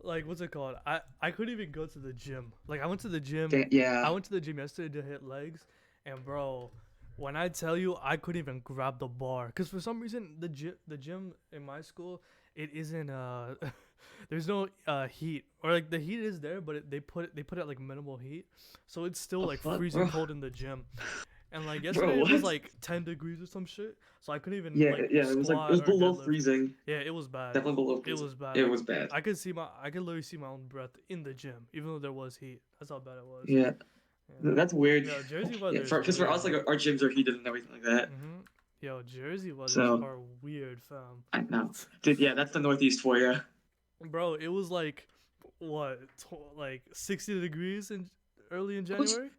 like what's it called? I couldn't even go to the gym. Like I went to the gym. I Yeah. went to the gym yesterday to hit legs, and bro, when I tell you I couldn't even grab the bar, cause for some reason the gym in my school it isn't there's no heat, or like the heat is there, but they put it at like minimal heat, so it's still The like fuck, freezing bro? cold in the gym. And like Bro, yesterday it was what? like 10 degrees or some shit, so I couldn't even Yeah, like yeah. It squat was or below deadlift. freezing. Yeah, it was bad. Definitely below It freezing. was bad. It Like was bad. I could literally see my own breath in the gym, even though there was heat. That's how bad it was. Yeah, Yeah. that's weird. Yo, Jersey Yeah, weather is for because for weird, us, like bro. our gyms are heated and everything like that. Yo, Jersey weathers So are weird, fam. I know, dude. Yeah, that's the Northeast for you. Bro, it was like what, like 60 degrees in early in It was January.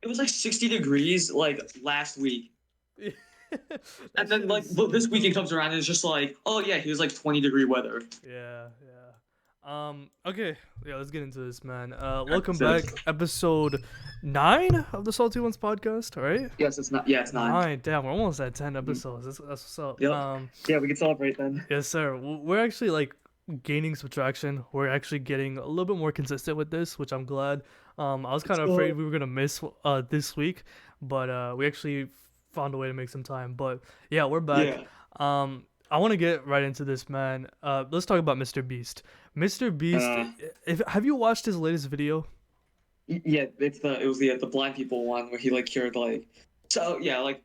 it was like 60 degrees like last week, That and then shit like is so this weekend dumb. comes around and it's just like, oh yeah, he was like 20-degree weather. Yeah, yeah. Okay. Yeah, let's get into this, man. Alright, Welcome so back, episode 9 of the Salty Ones podcast. All right. yes, it's not. Yeah, it's nine. 9. Damn, we're almost at 10 Mhm. episodes. That's what's up. Yep. Yeah, we can celebrate then. Yes, sir. We're actually like gaining some traction. We're actually getting a little bit more consistent with this, which I'm glad. I was kind Let's of afraid go. we were gonna miss this week, but we actually found a way to make some time. But yeah, we're back. Yeah. I want to get right into this, man. Let's talk about Mr. Beast. Mr. Beast. Uh, If have you watched his latest video? yeah, it was the blind people one where he like cured like, so yeah, like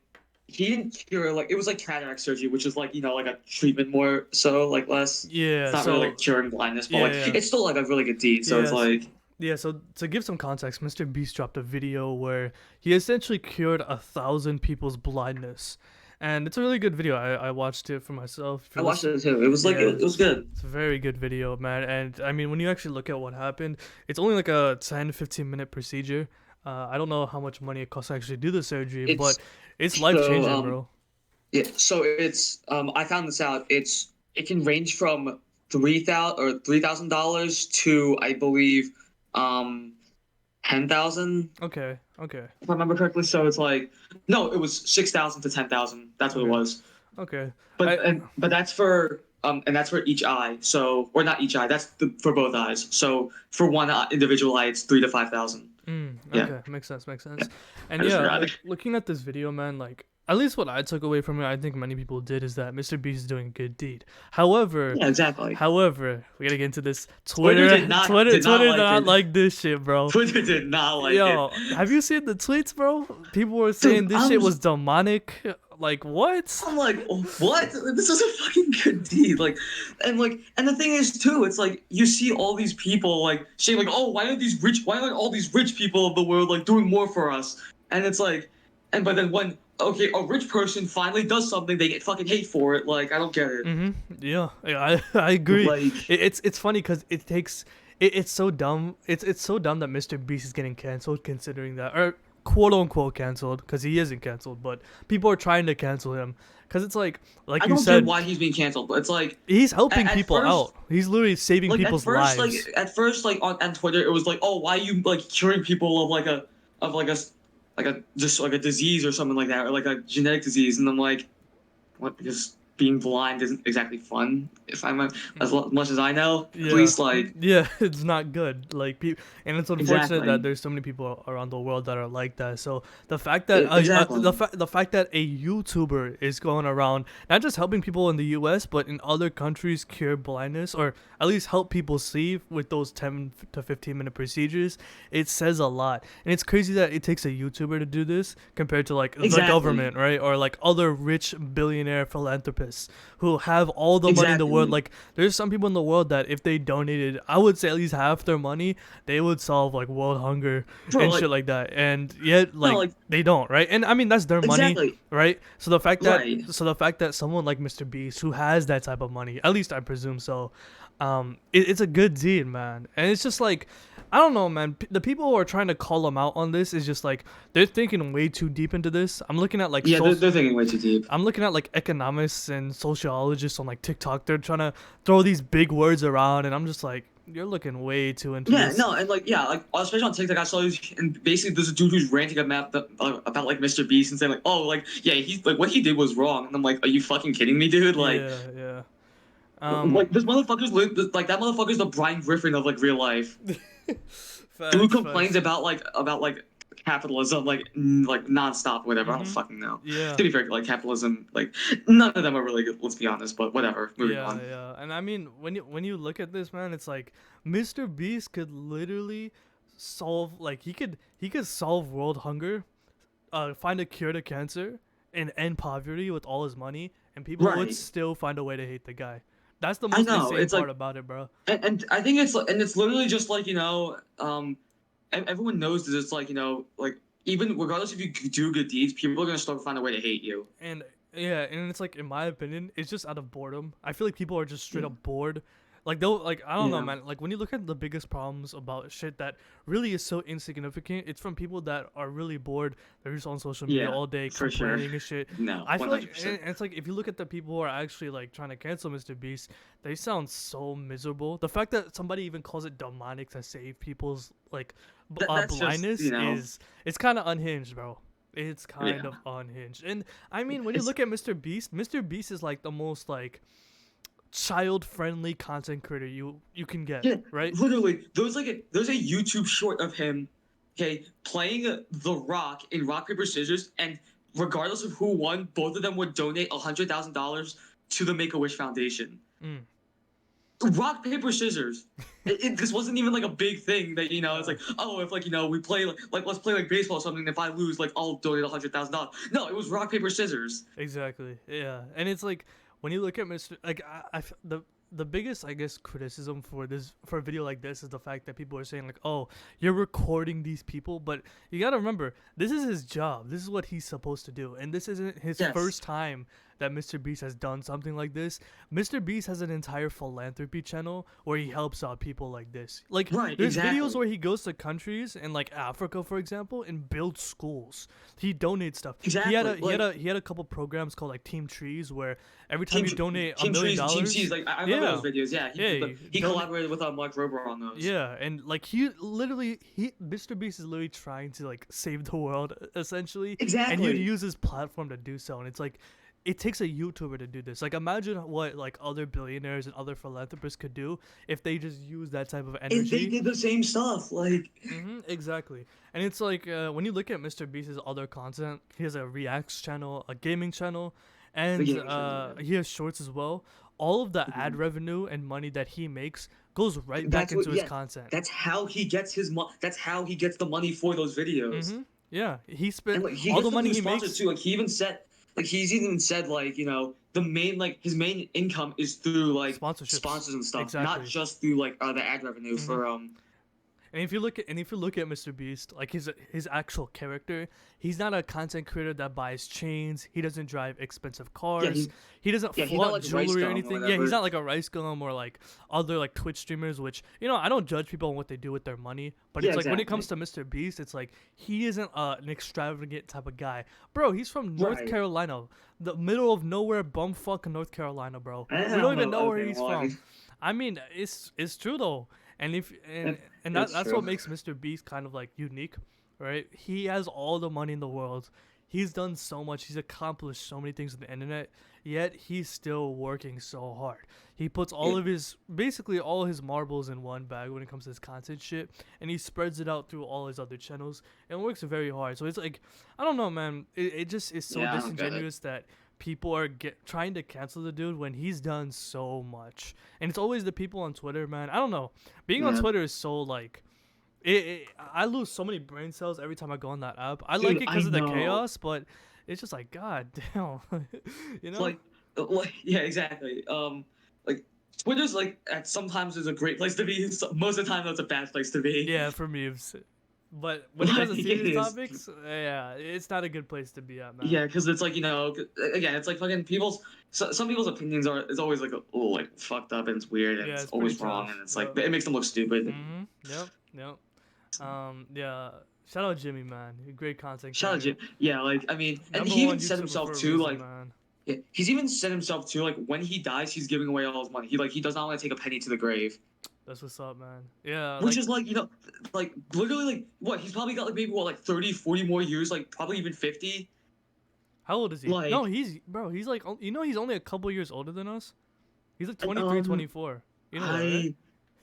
he didn't cure, like it was like cataract surgery, which is like, like a treatment more so, like less. It's Yeah. not really like So curing blindness, but yeah, like yeah. it's still like a really good deed. So it's Yes. like Yeah, so to give some context, Mr. Beast dropped a video where he essentially cured 1,000 people's blindness. And it's a really good video. I watched it for myself. If I you're watched listening, it too. It was like yeah, it was good. it's a very good video, man. And I mean, when you actually look at what happened, it's only like a 10, 15-minute procedure. I don't know how much money it costs to actually do the surgery, It's but it's life so changing, bro. yeah. So it's I found this out. It can range from $3,000 to, I believe, um 10,000, Okay, okay, if I remember correctly. So it's like, no, it was 6,000 to 10,000. That's what it okay, was. okay. But I but that's for each eye. So, or not each eye. That's for both eyes. So for one individual eye, it's 3 to 5,000. Yeah, okay, makes sense, makes yeah. sense. I And just yeah, forgot like it. looking at this video, man, like at least what I took away from it, I think many people did, is that Mr. Beast is doing a good deed. However, Yeah, exactly. we gotta get into this. Twitter Twitter, did not Twitter did like not it. like this shit, bro. Twitter did not like it. Yo, have you seen the tweets, bro? People were saying Dude, this shit was demonic. Like what? I'm like, what? This is a fucking good deed. And the thing is too, it's like you see all these people like saying like, oh, why aren't all these rich people of the world like doing more for us? And it's like, but then when, okay, a rich person finally does something, they get fucking hate for it. Like, I don't get it. Yeah, I agree. Like, It's funny because it takes it's so dumb. It's so dumb that Mr. Beast is getting canceled, considering that, or quote unquote canceled, because he isn't canceled, but people are trying to cancel him because it's like I you don't get said, why he's being canceled, but it's like he's helping at people first, out. He's literally saving like people's lives. on Twitter, it was like, oh, why are you like curing people of like a just like a disease or something like that, or like a genetic disease? And I'm like, what? Because being blind isn't exactly fun. If I'm much as I know, at Yeah, least like yeah, it's not good. Like, and it's unfortunate that exactly, there's so many people around the world that are like that. So the fact that exactly, the fact that a YouTuber is going around not just helping people in the U.S. but in other countries cure blindness, or at least help people see with those 10 to 15-minute procedures, it says a lot. And it's crazy that it takes a YouTuber to do this compared to like the exactly, government, right, or like other rich billionaire philanthropists who have all the money in the world. exactly, Like, there's some people in the world that if they donated, I would say at least half their money, they would solve like world hunger bro. and Like shit like that. And yet, no, like, like they don't, right? And I mean, that's their money, exactly, right? right. So the fact that someone like Mr. Beast, who has that type of money, at least I presume so, it's a good deed, man. And it's just like, I don't know, man. The people who are trying to call him out on this is just like they're thinking way too deep into this. I'm looking at like Yeah, they're thinking way too deep. I'm looking at like economists and sociologists on like TikTok. They're trying to throw these big words around, and I'm just like, you're looking way too into Yeah, this. no, and like yeah, like especially on TikTok, I saw this, and basically there's a dude who's ranting about like Mr. Beast and saying like, oh, like yeah, he's like what he did was wrong, and I'm like, are you fucking kidding me, dude? Like, Yeah, yeah. Um, Like this like that motherfucker's the Brian Griffin of like real life. Who facts, complains facts. about like capitalism like nonstop, whatever. I don't Mhm. fucking know. Yeah. To be fair, like capitalism, like none of them are really good. Let's be honest, but whatever. Moving Yeah, on. yeah. And I mean, when you look at this, man, it's like Mr. Beast could literally solve like he could solve world hunger, find a cure to cancer, and end poverty with all his money, and people would Right. still find a way to hate the guy. That's the I most know. insane It's part like, about it, bro. and I think it's literally just like everyone knows that it's like like even regardless if you do good deeds, people are gonna still find a way to hate you. And yeah, and it's like in my opinion, it's just out of boredom. I feel like people are just straight Yeah. up bored. Like they'll like I don't know, Yeah. man. Like when you look at the biggest problems about shit that really is so insignificant, it's from people that are really bored. They're just on social media Yeah. all day For sure. complaining and shit. No. I One feel like hundred and percent. it's like if you look at the people who are actually like trying to cancel Mr. Beast, they sound so miserable. The fact that somebody even calls it demonic to save people's like That's just blindness is it's kind of unhinged, bro. It's kind of yeah. unhinged. And I mean, when you It's look at Mr. Beast is like the most like child-friendly content creator you can get, Yeah, right? literally. There's a YouTube short of him, okay, playing The Rock in rock paper scissors, and regardless of who won, both of them would donate $100,000 to the Make a Wish Foundation. Mm. Rock paper scissors. This wasn't even like a big thing that it's Uh, like, oh, if like we play like let's play like baseball or something. If I lose, like I'll donate $100,000. No, it was rock paper scissors. exactly. Yeah, and it's like when you look at Mr. Like the biggest I guess criticism for a video like this is the fact that people are saying like, oh, you're recording these people, but you gotta remember this is his job. This is what he's supposed to do, and this isn't his Yes. first time that Mr. Beast has done something like this. Mr. Beast has an entire philanthropy channel where he helps out people like this. Like Right. there's videos Exactly. where he goes to countries in like Africa, for example, and builds schools. He donates stuff. He had Exactly. Like he had a couple programs called like Team Trees where every time you donate a Team million Trees, Team dollars, Cheese. Like I remember yeah, those videos. Yeah, yeah, he donate. collaborated with Mark Rober on those. Yeah, and like Mr. Beast is literally trying to like save the world essentially, and he'd Exactly. use his platform to do so. And it's like it takes a YouTuber to do this. Like imagine what like other billionaires and other philanthropists could do if they just use that type of If they energy. did the same stuff, like Exactly. And it's like when you look at Mr. Beast's other content, he has a reacts channel, a gaming channel, the and gaming channel. he has shorts as well. All of the Yeah. ad revenue and money that he makes goes right back That's what. into his Yeah, content. that's how he gets his money. That's how he gets the money for those videos. Yeah, he And spent like he all gets the them money through he sponsors makes. too. Like he's even said like the main like his main income is through like Sponsorships. sponsors and stuff, not Exactly. just through like the ad revenue for And if you look at Mr. Beast, like his actual character, he's not a content creator that buys chains. He doesn't drive expensive yeah cars. He doesn't he's not flaunt like Rice jewelry or Gum or anything. Yeah, whatever. he's not like a Rice Gum or like other like Twitch streamers. Which I don't judge people on what they do with their money, but Yeah, it's like when it exactly. comes to Mr. Beast, it's like he isn't an extravagant type of guy, bro. He's from North Right. Carolina, the middle of nowhere, bumfuck North Carolina, bro. I We don't don't even know. know where Okay, he's well, I from. mean, I mean, it's true though. And if and it's that's true. what makes Mr. Beast kind of like unique, right? He has all the money in the world. He's done so much. He's accomplished so many things on the internet. Yet he's still working so hard. He puts Yeah. basically all his marbles in one bag when it comes to his content shit, and he spreads it out through all his other channels and works very hard. So it's like I don't know, man. It just is so Yeah, I don't get it. disingenuous that people are trying to cancel the dude when he's done so much. And it's always the people on Twitter, man. I don't know. Being on Yeah. Twitter is so like I lose so many brain cells every time I go on that app. I like Dude, it I because of the know. chaos, but it's just like god damn, you It's know? like yeah, exactly. Like Twitter's like at sometimes is a great place to be. Most of the time, that's a bad place to be. Yeah, for memes. But when it comes to Like, it serious is. topics, yeah, it's not a good place to be at, man. Yeah, because it's like again, it's like fucking some people's opinions are it's always like a little like fucked up and it's weird and Yeah, it's it's pretty always wrong tough. and it's like Yep. it makes them look stupid. Yep. Yep. Yeah. Shout out Jimmy, man. Great content Shout out creator. Jim. Yeah, like I mean, and Number he one even said YouTuber himself for a too, reason, like man. yeah, he's even said himself too, like when he dies, he's giving away all his money. He does not want to take a penny to the grave. That's what's up, man. Yeah, Which like is like, like literally like what, he's probably got like maybe what, like 30, 40 more years, like probably even 50. how old is he? Like No, he's like he's only a couple years older than us. He's like And, 23, 24. You know that, right? I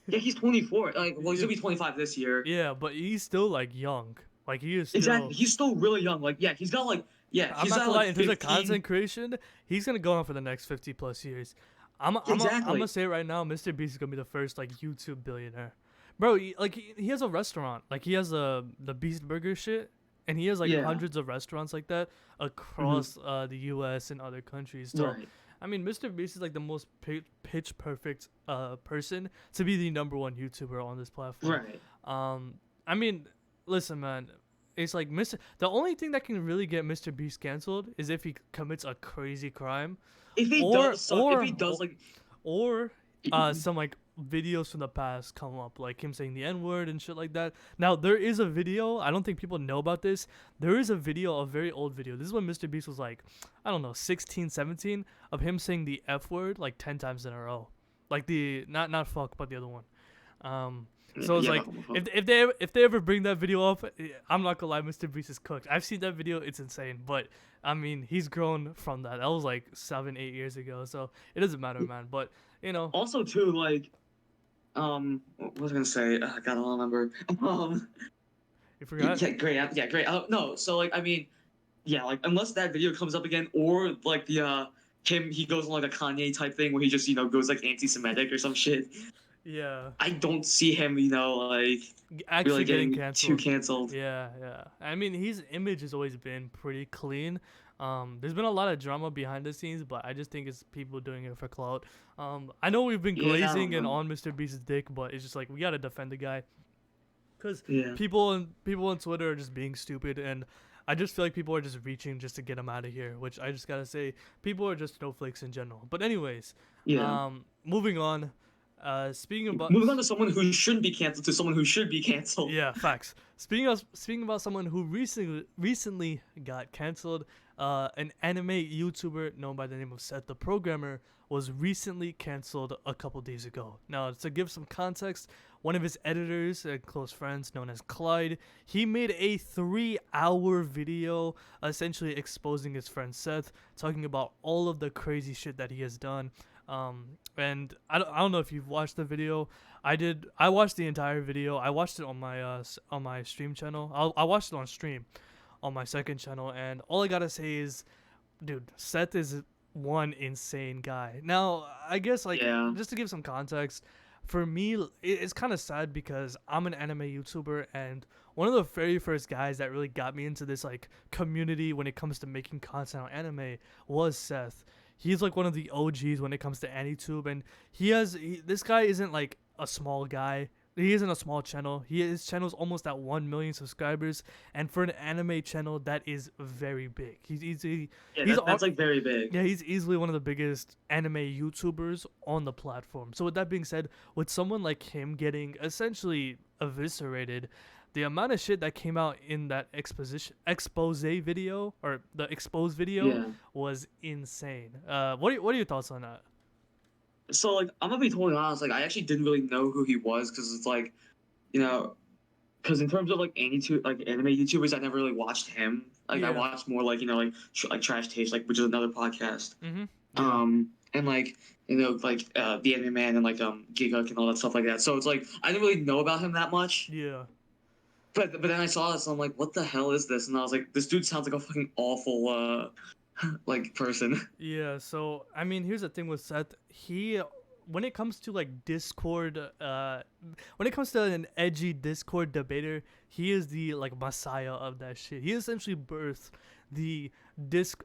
yeah, he's 24. Like, well, he's Yeah, gonna be 25 this year. yeah, but he's still like young. Like he is Exactly. still. He's still really young. Like, yeah, he's got like, yeah, I'm he's not got gonna like lie. In terms of 15. content creation, he's gonna go on for the next 50 plus years. I'm gonna Exactly. say it right now, Mr. Beast is gonna be the first like YouTube billionaire, bro. He has a restaurant. Like he has the Beast Burger shit, and he has like Yeah. hundreds of restaurants like that Hmm. across the U.S. and other countries. So, Right. I mean, Mr. Beast is like the most pitch perfect person to be the number one YouTuber on this platform. Right. Um, I mean, listen, man. It's like Mr. The only thing that can really get Mr. Beast canceled is if he commits a crazy crime, or If or he does like, or some like videos from the past come up, like him saying the N word and shit like that. Now there is a video. I don't think people know about this. There is a video, a very old video. This is when Mr. Beast was like, I don't know, 16, 17, of him saying the F word like 10 times in a row, like the not fuck, but the other one. Um, so it's yeah, like the homophobe. if they ever bring that video up, I'm not gonna lie, Mr. Beast is cooked. I've seen that video, it's insane. But I mean, he's grown from that. That was like 7, 8 years ago, so it doesn't matter, man. But you know, Also, too, like, what was I gonna say? God, I don't remember. you forgot. Yeah, great. Yeah, great. No, so like, I mean, yeah, like, unless that video comes up again, or like the he goes on like a Kanye type thing where he just goes like anti-Semitic or some shit. Yeah, I don't see him, like really actually getting getting too canceled. canceled. Yeah, yeah. I mean, his image has always been pretty clean. There's been a lot of drama behind the scenes, but I just think it's people doing it for clout. I know we've been Yeah, I don't glazing and know. on Mr. Beast's dick, but it's just like we gotta defend the guy, because Yeah. people on Twitter are just being stupid, and I just feel like people are just reaching just to get him out of here. Which I just gotta say, people are just snowflakes in general. But anyways, Yeah. moving on. Speaking about Moving on to someone who shouldn't be canceled to someone who should be canceled. yeah, facts. Speaking about someone who recently got canceled, an anime YouTuber known by the name of Seth the Programmer was recently canceled a couple days ago. Now, to give some context, one of his editors and close friends, known as Clyde, he made a 3-hour video essentially exposing his friend Seth, talking about all of the crazy shit that he has done. And I don't know if you've watched the video. I did. I watched the entire video. I watched it on my stream channel. I watched it on stream on my second channel, and all I gotta say is, dude, Seth is one insane guy. Now, I guess like Yeah. just to give some context, for me, it's kind of sad because I'm an anime YouTuber, and one of the very first guys that really got me into this like community when it comes to making content on anime was Seth. He's like one of the OGs when it comes to AniTube, and this guy isn't like a small guy. He isn't a small channel. His channel's almost at 1 million subscribers, and for an anime channel, that is very big. Yeah, He's that's like very big. yeah, he's easily one of the biggest anime YouTubers on the platform. So with that being said, with someone like him getting essentially eviscerated, the amount of shit that came out in that expose video or the expose video Yeah. was insane. What are your thoughts on that? So like, I'm gonna be totally honest. Like, I actually didn't really know who he was because it's like, you know, because in terms of like anime YouTubers, I never really watched him. Like, I Yeah. watched more like like Trash Taste, like, which is another podcast. Mhm. Yeah. And like, like the Anime Man and like Giguk and all that stuff like that. So it's like I didn't really know about him that much. Yeah. But then I saw this and I'm like, what the hell is this? And I was like, this dude sounds like a fucking awful like person. Yeah, so I mean, here's the thing with Seth. When it comes to like Discord, when it comes to an edgy Discord debater, he is the like messiah of that shit. He essentially birthed the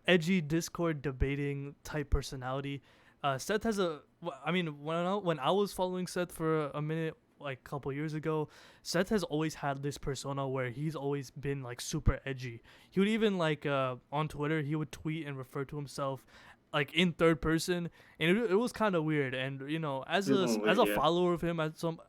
edgy Discord debating type personality. Seth has I mean, when I was following Seth for a minute, like a couple years ago, Seth has always had this persona where he's always been like super edgy. He would even like on Twitter he would tweet and refer to himself like in third person, and it was kind of weird. And as a Yeah. follower of him at some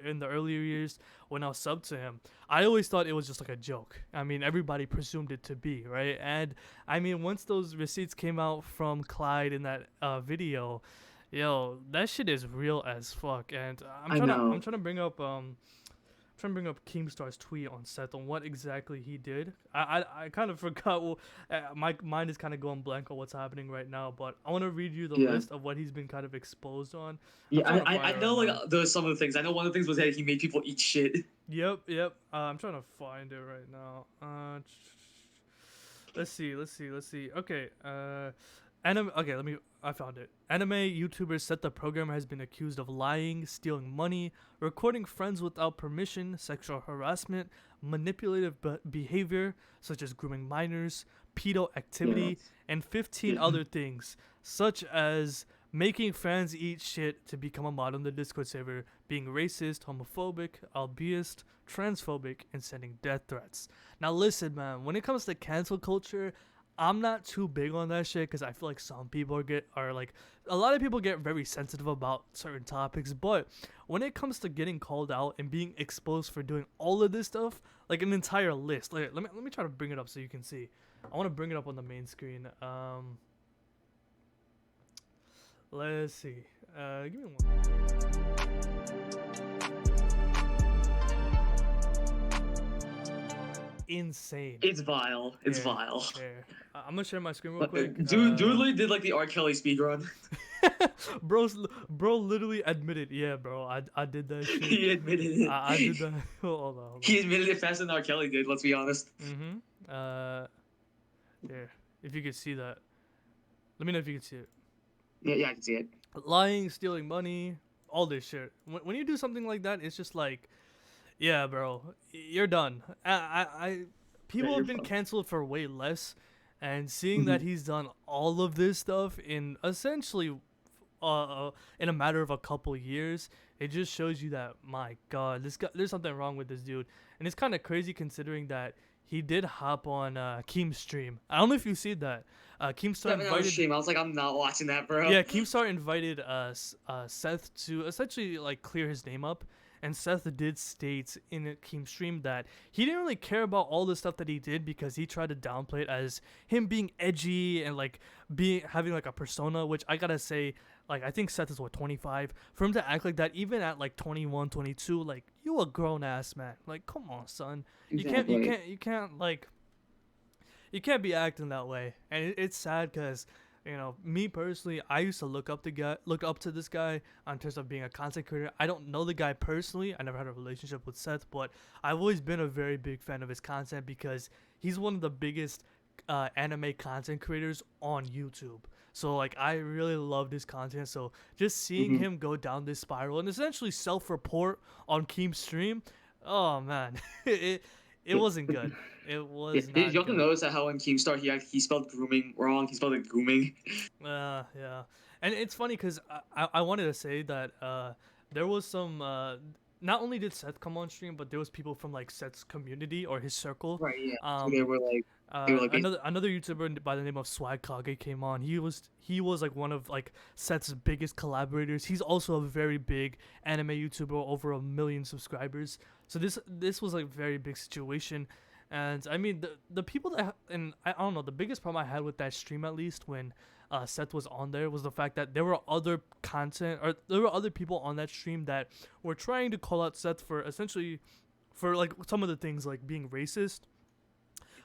in the earlier years when I was subbed to him, I always thought it was just like a joke. I mean, everybody presumed it to be, right? And I mean, once those receipts came out from Clyde in that video, yo, that shit is real as fuck. And I know. I'm trying to bring up trying to bring up Keemstar's tweet on Seth on what exactly he did. I kind of forgot. My mind is kind of going blank on what's happening right now. But I want to read you the Yeah. list of what he's been kind of exposed on. I'm Yeah, trying to find I it know right like now. there's some of the things. I know one of the things was that he made people eat shit. Yep. I'm trying to find it right now. Let's see. Okay. Okay, I found it. Anime YouTubers said the programmer has been accused of lying, stealing money, recording friends without permission, sexual harassment, manipulative behavior such as grooming minors, pedo Yeah. activity, and 15 other things, such as making fans eat shit to become a mod on the Discord server, being racist, homophobic, albiest, transphobic, and sending death threats. Now listen, man, when it comes to cancel culture, I'm not too big on that shit because I feel like some people are like a lot of people get very sensitive about certain topics, but when it comes to getting called out and being exposed for doing all of this stuff, like an entire list. Like let me try to bring it up so you can see. I want to bring it up on the main screen. Let's see. Give me one. Insane. It's vile. It's Here, vile. here. I'm gonna share my screen real But, quick. dude literally did like the R. Kelly speedrun. bro literally admitted, yeah, bro, I did that shit. He admitted it. I did that. Hold on. He admitted it faster than R. Kelly did. Let's be honest. Here, if you could see that, let me know if you can see it. Yeah, I can see it. Lying, stealing money, all this shit. When you do something like that, it's just like, yeah, bro, you're done. People have been canceled for way less, and seeing that he's done all of this stuff in essentially, in a matter of a couple years, it just shows you that, my God, this guy, there's something wrong with this dude, and it's kind of crazy considering that he did hop on Keem's stream. I don't know if you see that. Keemstar invited. Stream. I was like, I'm not watching that, bro. Yeah, Keemstar invited Seth to essentially like clear his name up, and Seth did state in a Keem stream that he didn't really care about all the stuff that he did because he tried to downplay it as him being edgy and like having like a persona, which I gotta say, like, I think Seth is what, 25, for him to act like that even at like 21, 22, like, you a grown ass man, like, come on, son. Exactly. You can't be acting that way, and it's sad because, you know, me personally, I used to look up to this guy in terms of being a content creator. I don't know the guy personally. I never had a relationship with Seth, but I've always been a very big fan of his content because he's one of the biggest anime content creators on YouTube. So like, I really loved his content. So just seeing him go down this spiral and essentially self-report on Keem's stream, oh man, it wasn't good. It was not you also good. notice that how in Keemstar he spelled grooming wrong. He spelled it grooming. Yeah, and it's funny because I wanted to say that there was some. Not only did Seth come on stream, but there was people from like Seth's community or his circle. Right. Yeah. So they were like Another YouTuber by the name of Swag Kage came on. He was like one of like Seth's biggest collaborators. He's also a very big anime YouTuber, over 1 million subscribers. So this was like a very big situation. And I mean, the people that, and I don't know, the biggest problem I had with that stream, at least when Seth was on there, was the fact that there were other people on that stream that were trying to call out Seth for essentially, for like some of the things like being racist,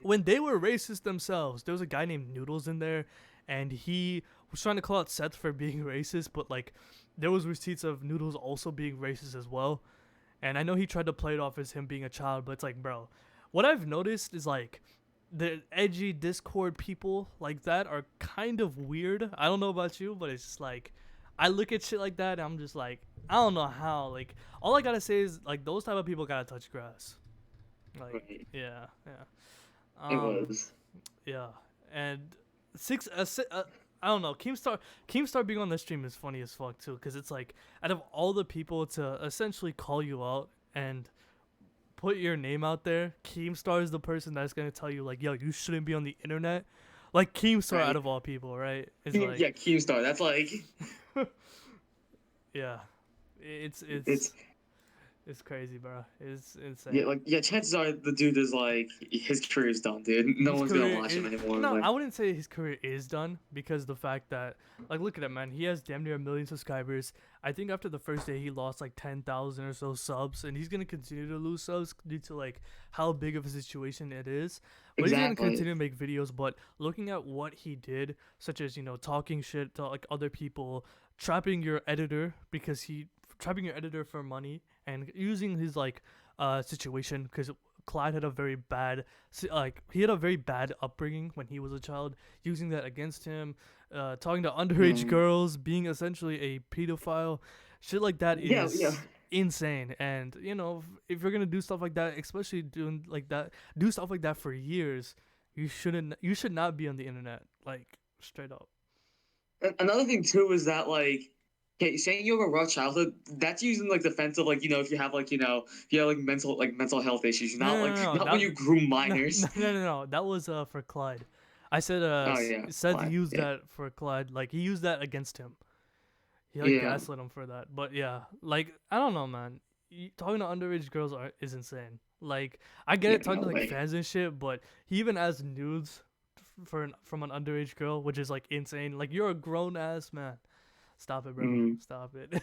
when they were racist themselves. There was a guy named Noodles in there, and he was trying to call out Seth for being racist, but like there was receipts of Noodles also being racist as well. And I know he tried to play it off as him being a child, but it's like, bro, what I've noticed is like the edgy Discord people like that are kind of weird. I don't know about you, but it's just like, I look at shit like that and I'm just like, I don't know how. Like, all I gotta say is like, those type of people gotta touch grass. Like, Right. yeah. It was. Yeah, and I don't know. Keemstar being on the stream is funny as fuck too, because it's like, out of all the people to essentially call you out and put your name out there, Keemstar is the person that's gonna tell you like, yo, you shouldn't be on the internet. Like Keemstar, Right. out of all people, right? It's like, Yeah, Keemstar. That's like. yeah, it's It's crazy, bro. It's Yeah, insane. like yeah, chances are the dude is like his career's done, dude. No His one's gonna career watch him is anymore. no, Like I wouldn't say his career is done because the fact that like look at that man, he has damn near 1 million subscribers. I think after the first day he lost like 10,000 or so subs, and he's gonna continue to lose subs due to like how big of a situation it is. But he's gonna exactly. continue to make videos. But looking at what he did, such as talking shit to like other people, trapping your editor because he trapping your editor for money, and using his like situation because Clyde had a very bad he had a very bad upbringing when he was a child, using that against him, talking to underage Yeah. girls, being essentially a pedophile, shit like that Yeah, yeah. is insane. And if you're gonna do stuff like that, especially doing like that, do stuff like that for years, you should not be on the internet, like straight up. Another thing too is that like, okay, saying you have a rough childhood, that's using like defensive, like if you have like if you have like mental health issues, No, not no, like no, no. not when That you groom no, no, minors. no, no, no. That was for Clyde. I said Oh yeah, Seth fine, used yeah, that for Clyde. Like he used that against him. He like yeah, gaslit him for that. But yeah, like I don't know, man. Talking to underage girls is insane. Like I get yeah. it talking No to like way. fans and shit, but he even has nudes from an underage girl, which is like insane. Like you're a grown ass man. Stop it, bro. Mm, Stop it.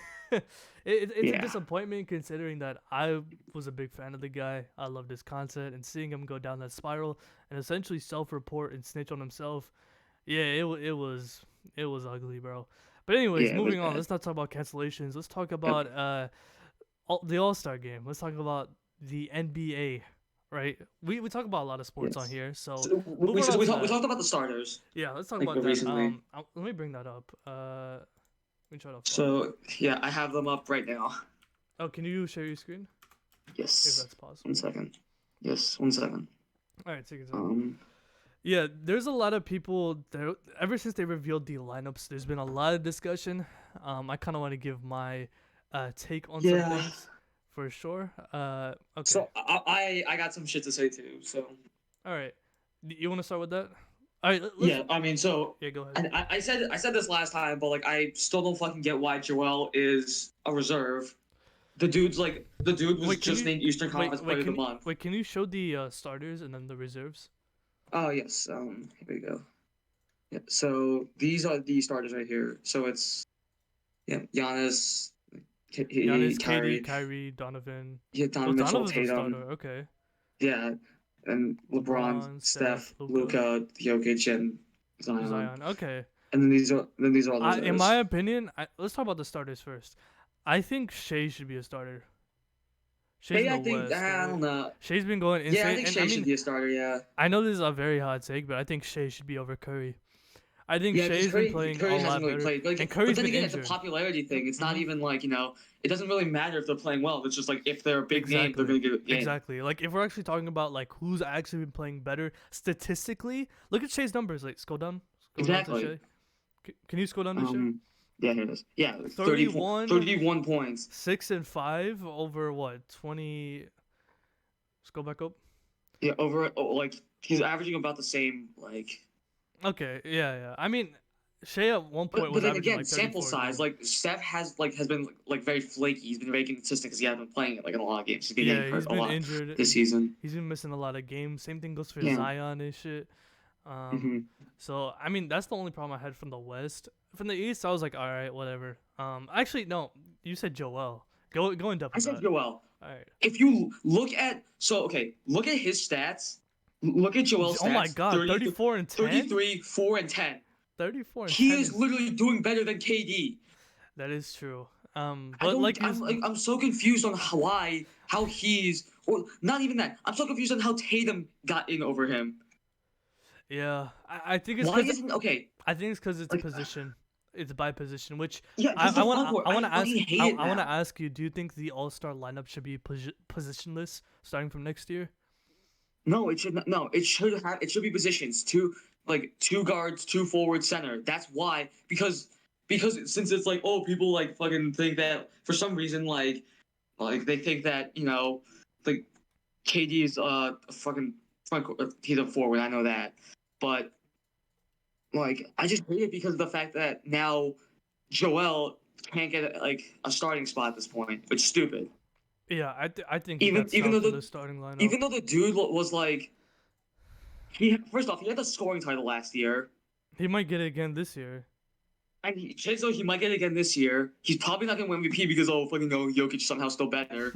It's a yeah, disappointment considering that I was a big fan of the guy. I loved his content, and seeing him go down that spiral and essentially self-report and snitch on himself. Yeah, it was ugly, bro. But anyways, yeah. It was moving on. bad. Let's not talk about cancellations. Let's talk Yep. about the All-Star game. Let's talk about the NBA. Right? We talk about a lot of sports on Yes. here, so So moving on to we that. talked about the starters Yeah, let's talk like about that. recently. Let me bring that up. Let me try to find it. So yeah, I have them up right now. Oh, can you share your screen if Yes. that's One possible? second. Yes. 1 second. All right, take your time. Um. Yeah, there's a lot of people that ever since they revealed the lineups, there's been a lot of discussion. I kind of want to give my take on some Yeah. things for sure. Okay. So I got some shit to say too. So All right. You want to start with that? All right, let's yeah, I mean, so yeah, go ahead. I said this last time, but like I still don't fucking get why Joel is a reserve. The dude was Wait, can just you named Eastern Conference Player of the Month. wait, can you show the starters and then the reserves? Oh yes, here we go. Yeah, so these are the starters right here. So it's yeah, Giannis, Giannis, KD, Kyrie, Kyrie, Donovan. yeah, Oh, Donovan Mitchell, Donovan's a starter. Tatum, Okay. yeah, and LeBron, LeBron, Steph, Steph, Luca, Luca, Jokic, and Zion. Zion. Okay. And then these are all the In my reserves. opinion, let's talk about the starters first. I think Shea should be a starter. Shea's in Hey, the I think West, I right? don't know. Shea's been going Yeah, I insane, think and I Shea should mean, be a starter. Yeah, I know this is a very hot take, but I think Shea should be over Curry. I think yeah, because Shea's been playing a Curry hasn't lot really better, played. and But Curry's then been again, it's a injured. popularity thing. It's not Mm-hmm. even like it doesn't really matter if they're playing well. It's just like if they're a big name, they're Exactly. gonna get a game. Exactly. Like if we're actually talking about like who's actually been playing better statistically, look at Shea's numbers. Like scroll down to Exactly. Shea. Can you scroll down to Shea? Um, yeah, here it is. Yeah, 31, 31 points. 6 and 5 over what 20. Let's go back up. Yeah, over like he's averaging about the same. Like, Okay, yeah, yeah. I mean, Shea at one point but was then averaging again, like sample 34 a size. game. Like Steph has been like very flaky. He's been very consistent because he hasn't been playing it like in a lot of games. He's been getting Yeah, hurt he's a been lot injured this and season. he's been missing a lot of games. Same thing goes for Yeah. Zion and shit. Um, hmm so I mean that's the only problem I had from the West. From the East, I was like, all right, whatever. Actually, no, you said Joel. Go in depth I with said that. Joel. All right. If you look at look at his stats. Look at Joel's Oh my stats. God, 34 and 10. 33, 4 and 10. 34 and He 10 is is literally doing better than KD. that is true. I But like don't. his I'm so confused on how he's or not even that. I'm so confused on how Tatum got in over him. yeah, I think it's Why because isn't okay? I think it's because it's Like position. It's by position, which yeah, because the front court. I want I to ask fucking hate it I want to now. ask you. Do you think the All Star lineup should be positionless starting from next year? No, it should not. No, it should be positions. Two guards, two forward, center. That's why because since it's like people like fucking think that for some reason like they think that like KD is a fucking he's a forward. I know that, but like I just hate it because of the fact that now Joel can't get like a starting spot at this point, which is stupid. Yeah, I think he Even got even snubbed though from the the starting lineup. even though the dude was like he first off he had the scoring title last year. He might get it again this year. And chances are he might get it again this year. He's probably not gonna win MVP because fucking no Jokic somehow still better.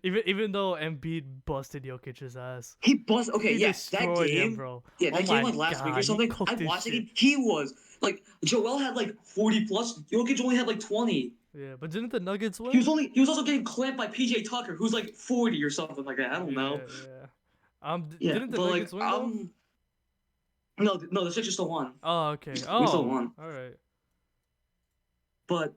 Even though Embiid busted Jokic's ass, He bust. Okay, he yeah, that destroyed him, game. bro. Yeah, Oh that game my like last week or god, he something. I cooked his watched that shit. game. He was like Joel had like 40 plus. Jokic only had like 20. Yeah, but didn't the Nuggets He was win? only he was also getting clamped by PJ Tucker, who's like 40 or something like that. I don't know. Yeah, yeah. Yeah, Didn't the but like Nuggets win though? no, the Sixers still won. Oh, okay. We still Oh, won. all right. But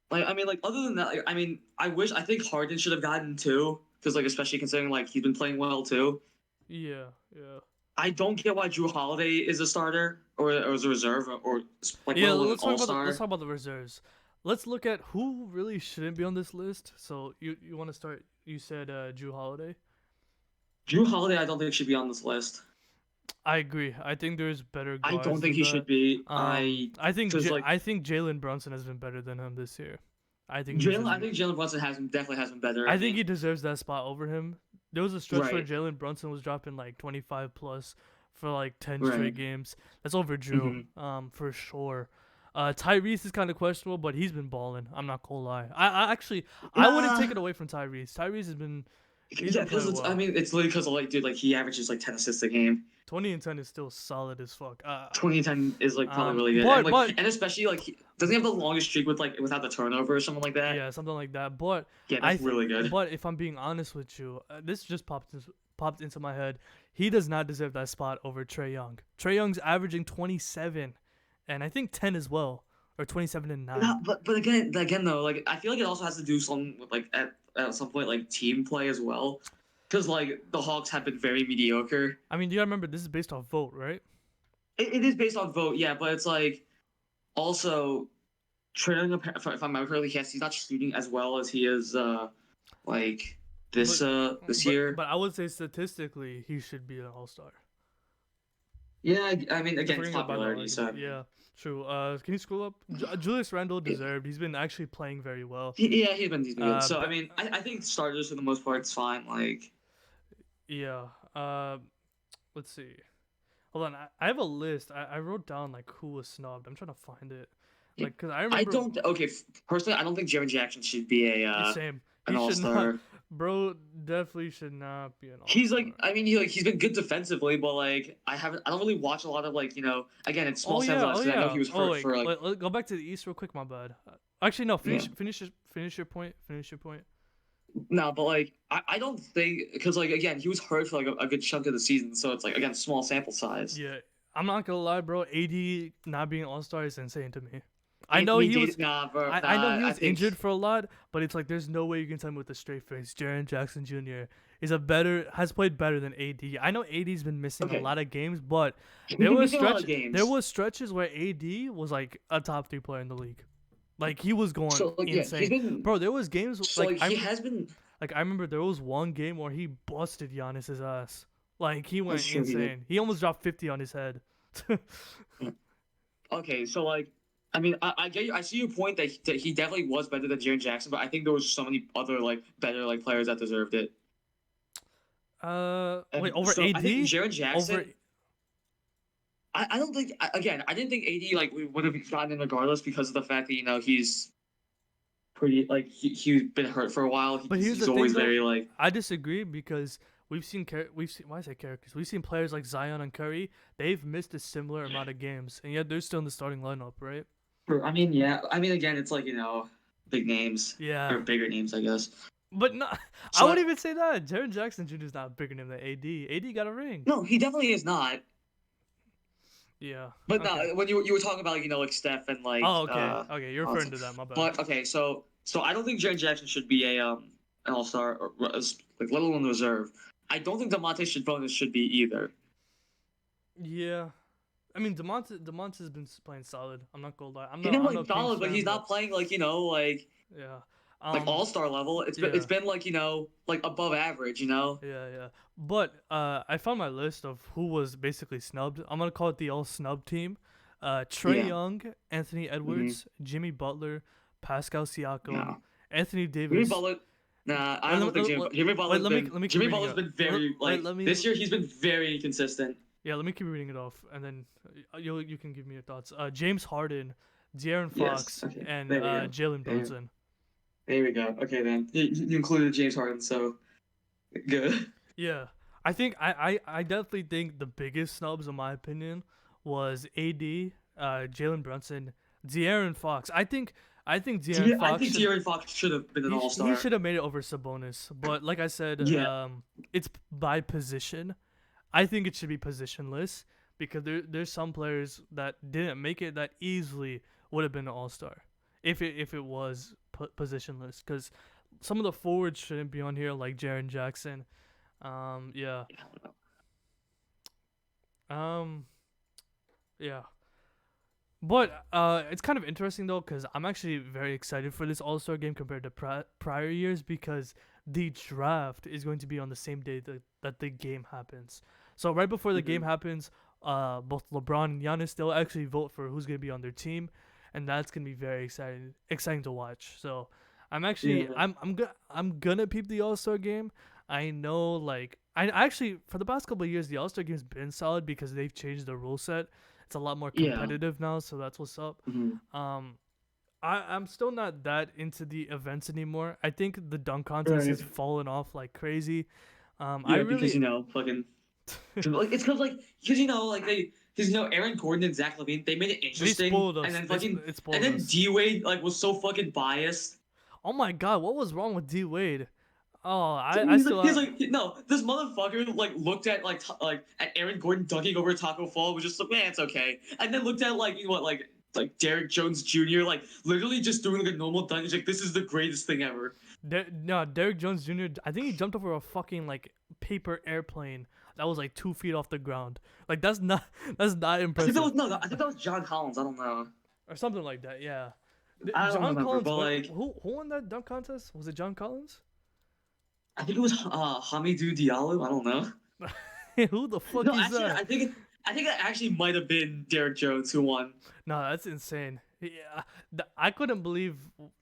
like I mean like other than that, like, I mean I think Harden should have gotten two because like especially considering like he's been playing well too. Yeah, yeah. I don't get why Drew Holiday is a starter or as a reserve or like let Yeah, alone an all let's star. talk about the reserves. Let's look at who really shouldn't be on this list. So you want to start? You said Drew Holiday. Drew Holiday, I don't think should be on this list. I agree. I think there's better I don't guards think than he that. should be. I because like I think Jalen Brunson has been better than him this year. I think he's Jalen, just, I think Jalen Brunson definitely has been better. I I think mean, he deserves that spot over him. There was a stretch where right, Jalen Brunson was dropping like 25 plus for like 10 right. straight games. That's over Drew, Hmm. for sure. Tyrese is kind of questionable, but he's been balling. I'm not gonna lie. I actually I wouldn't take Nah, it away from Tyrese. He's yeah, been because playing it's. I well. mean, it's literally because like, dude, like he averages like 10 assists a game. 20 and 10 is still solid as fuck. 2010 is like probably really good, and like But and especially like doesn't he have the longest streak with like without the turnover or something like that? yeah, something like that. But Yeah, that's really good. but if I'm being honest with you, this just popped into my head. He does not deserve that spot over Trey Young. Trey Young's averaging 27, and I think 10 as well, or 27 and 9. No, but again though, like I feel like it also has to do some with like at some point like team play as well, because like the Hawks have been very mediocre. I mean, you gotta remember this is based off vote, right? It is based on vote, yeah, but it's like also trailing if I'm remember correctly, yes, he's not shooting as well as he is like But this year. but I would say statistically he should be an all star. Yeah, I mean If again, we're it's gonna go by that popularity, so I argument, mean, yeah, true. Can you scroll up? Julius Randle deserved. He's been actually playing very well. yeah, he's been good. So I But mean, I think starters for the most part it's fine. Like yeah. Let's see. Hold on. I have a list. I wrote down like who was snubbed. I'm trying to find it. yeah, Like, cause I I remember. don't okay personally, I don't think Jaren Jackson should be a Same. an He all should not. star. Bro, definitely should not be an all He's like, star. I mean, he's been good defensively, but like, I don't really watch a lot of like, again, it's small sample size Oh because I know yeah. he was Oh hurt wait. for like, Let go back to the East real quick. My bad. Actually, no. yeah, Finish your point. Finish your point. no, but like, I don't think because like again, he was hurt for like a good chunk of the season, so it's like again, small sample size. Yeah. I'm not gonna lie, bro. AD not being all star is insane to me. I know Anthony he was. Davis, nah, bro, I know he nah, I was think injured for a lot, but it's like there's no way you can tell me with a straight face. Jaren Jackson Jr. Has played better than AD. I know AD's been missing a okay, lot of games, but he's there been was missing a lot of games. there was stretches where AD was like a top 3 player in the league. Like he was going So like, yeah, he's insane. been Bro, there was games so like he has been. like I remember there was one game where he busted Giannis's ass. Like he went That's true, he did. insane. He almost dropped 50 on his head. Okay, so like, I mean, I get you. I see your point that he definitely was better than Jaren Jackson, but I think there was so many other like better like players that deserved it. Wait, And over so I think AD? Jaren Jackson. Over I don't think again. I didn't think AD like we would have gotten in regardless because of the fact that he's pretty like he's been hurt for a while. But here's He's the thing always though, very like I disagree because we've seen why I say characters. We've seen players like Zion and Curry. They've missed a similar amount of games, and yet they're still in the starting lineup, right? I mean yeah. I mean again, it's like big names Yeah, or bigger names, I guess. but no, I So wouldn't even say that. Jaren Jackson Jr. is not a bigger name than AD. AD got a ring. no, he definitely is not. Yeah. But Okay. no, when you were talking about like Steph and like Oh, okay. Okay, you're awesome. referring to that. My bad. But okay, so I don't think Jaren Jackson should be a an all star or like let alone reserve. I don't think Demonte Sabonis should be either. Yeah. I mean, Demonte's been playing solid. I'm not gonna lie. He's been I'm no playing Kings solid, but fan, he's not playing like yeah. like all star level. Yeah. It's been like like above average. Yeah, yeah. But I found my list of who was basically snubbed. I'm gonna call it the all snub team. Trey Yeah. Young, Anthony Edwards, Jimmy Butler, Pascal Siakam, No. Anthony Jimmy Davis. Butler. Nah, I Wait, don't think Jimmy wait, Butler's let me been let me keep Jimmy reading Butler's it. been very Wait, like let me this year he's been very inconsistent. yeah, let me keep reading it off, and then you can give me your thoughts. James Harden, De'Aaron Yes. Fox, Okay. and There we go. Jalen There, Brunson. there we go. Okay then. You included James Harden, so good. Yeah, I definitely think the biggest snubs, in my opinion, was AD, Jalen Brunson, De'Aaron Fox. I think De'Aaron I Fox think should De'Aaron Fox should have been an he All he Star. should have made it over Sabonis, but like I said, Yeah. it's by position. I think it should be positionless because there's some players that didn't make it that easily would have been an All Star if it was positionless, because some of the forwards shouldn't be on here like Jaren Jackson. Yeah. Um, yeah. But it's kind of interesting though, because I'm actually very excited for this All Star game compared to prior years, because the draft is going to be on the same day that the game happens. So right before the game Mhm. happens, both LeBron and Giannis, they'll actually vote for who's going to be on their team, and that's gonna be very exciting to watch. So I'm actually Yeah. I'm gonna peep the All Star game. I know, like, I actually, for the past couple of years, the All Star game's been solid because they've changed the rule set. It's a lot more Yeah. competitive now, so that's what's up. Mhm. Um, I'm still not that into the events anymore. I think the dunk contest Right. has fallen off like crazy. I Yeah, because really fucking like it's because like they because Aaron Gordon and Zach LaVine they made it they interesting spoiled and us. then It and spoiled then us. D Wade like was so fucking biased. Oh my god, what was wrong with D Wade? Oh, I He's still no, this motherfucker like looked at like at Aaron Gordon dunking over Taco Fall was just like, man, it's okay. And then looked at like what like Derek Jones Jr. like literally just doing like a normal dunk. He's like, this is the greatest thing ever. No, Derek Jones Jr. I think he jumped over a fucking like paper airplane that was like 2 feet off the ground. Like that's not I think that impressive, was no, I think that was John Collins. I don't know. or something like that. Yeah, I don't John remember, Collins. but like Who won that dunk contest? Was it John Collins? I think it was Hamidou Diallo. I don't know. Who the fuck No, is actually, that? I think it actually might have been Derek Jones who won. No, that's insane. Yeah, I couldn't believe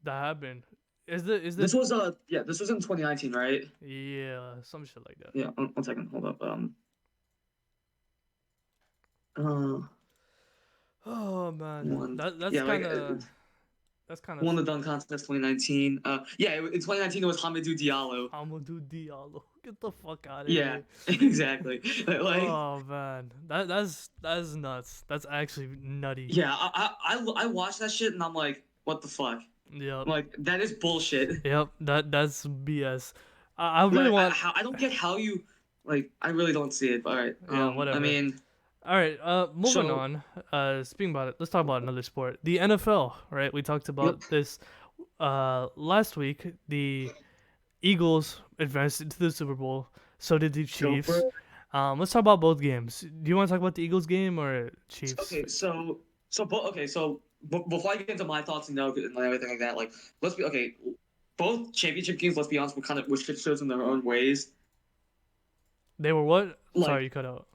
that happened. Is the This was this was in 2019, right? Yeah, some shit like that. Yeah, one second, hold up. Uh, Oh man, one, that's yeah, like kind of that's kind of won the dunk contest 2019. Yeah, in 2019 it was Hamidou Diallo. Amadou Diallo. Get the fuck out of Yeah, here. exactly. Like, Oh man, that's nuts. That's actually nutty. yeah, I watched that shit and I'm like, what the fuck? Yep, I'm like, that is bullshit. yep. That's BS. I really want. I don't get how you like. I really don't see it. But all right. Yeah, I whatever. mean, All right. Moving so on. Speaking about it, let's talk about another sport. The NFL. Right. We talked yep. about this. Last week the Eagles advanced into the Super Bowl. So did the Go for Chiefs. it. Let's talk about both games. Do you want to talk about the Eagles game or Chiefs? Okay, before I get into my thoughts and everything like that, like let's be okay. Both championship games, let's be honest, were shit shows in their own ways. They were what? Like Sorry, you cut out.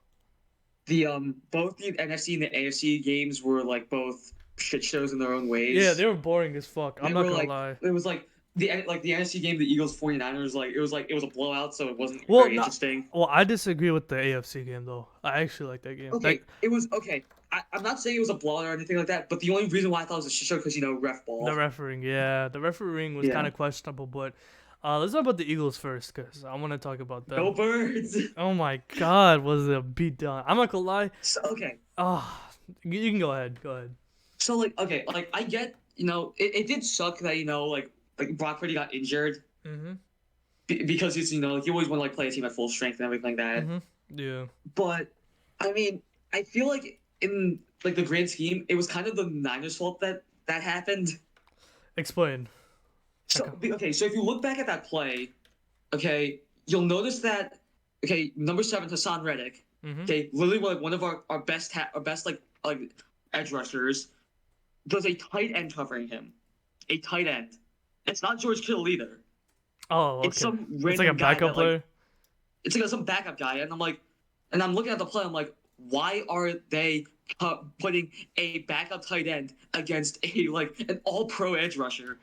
the both the NFC and the AFC games were like both shit shows in their own Yeah, ways. they were boring as fuck. I'm They not were gonna like lie. it was like the NFC game, the Eagles 49ers, like it was a blowout, so it wasn't Well, very not. interesting. Well, I disagree with the AFC game though. I actually like that game. Okay, it was okay. I'm not saying it was a blowout or anything like that, but the only reason why I thought it was a shit show because ref The ball. refereeing, yeah, the refereeing was kind Yeah. of questionable. But let's talk about the Eagles first, cause I want to talk about Go them. Birds. Oh my God, was it a beatdown? I'm not gonna lie. So, okay, Ah, you can go ahead. Go ahead. so like okay, like I get it did suck that like Brock Purdy got injured Mhm. because he's like, he always want to like play a team at full strength and everything like that. Mhm. Yeah. But I mean, I feel like in like the grand scheme, it was kind of the Niners' fault that that happened. Explain. So Okay. okay, so if you look back at that play, okay, you'll notice that okay, number 7, Hassan Reddick, Mhm. okay, literally like one of our best like edge rushers, does a tight end covering him, a tight end. It's not George Kittle either. Oh, It's okay. some It's like a random guy backup that like player. it's like some backup guy, and I'm like, and I'm looking at the play, I'm like, why are they putting a backup tight end against a like an all pro edge rusher?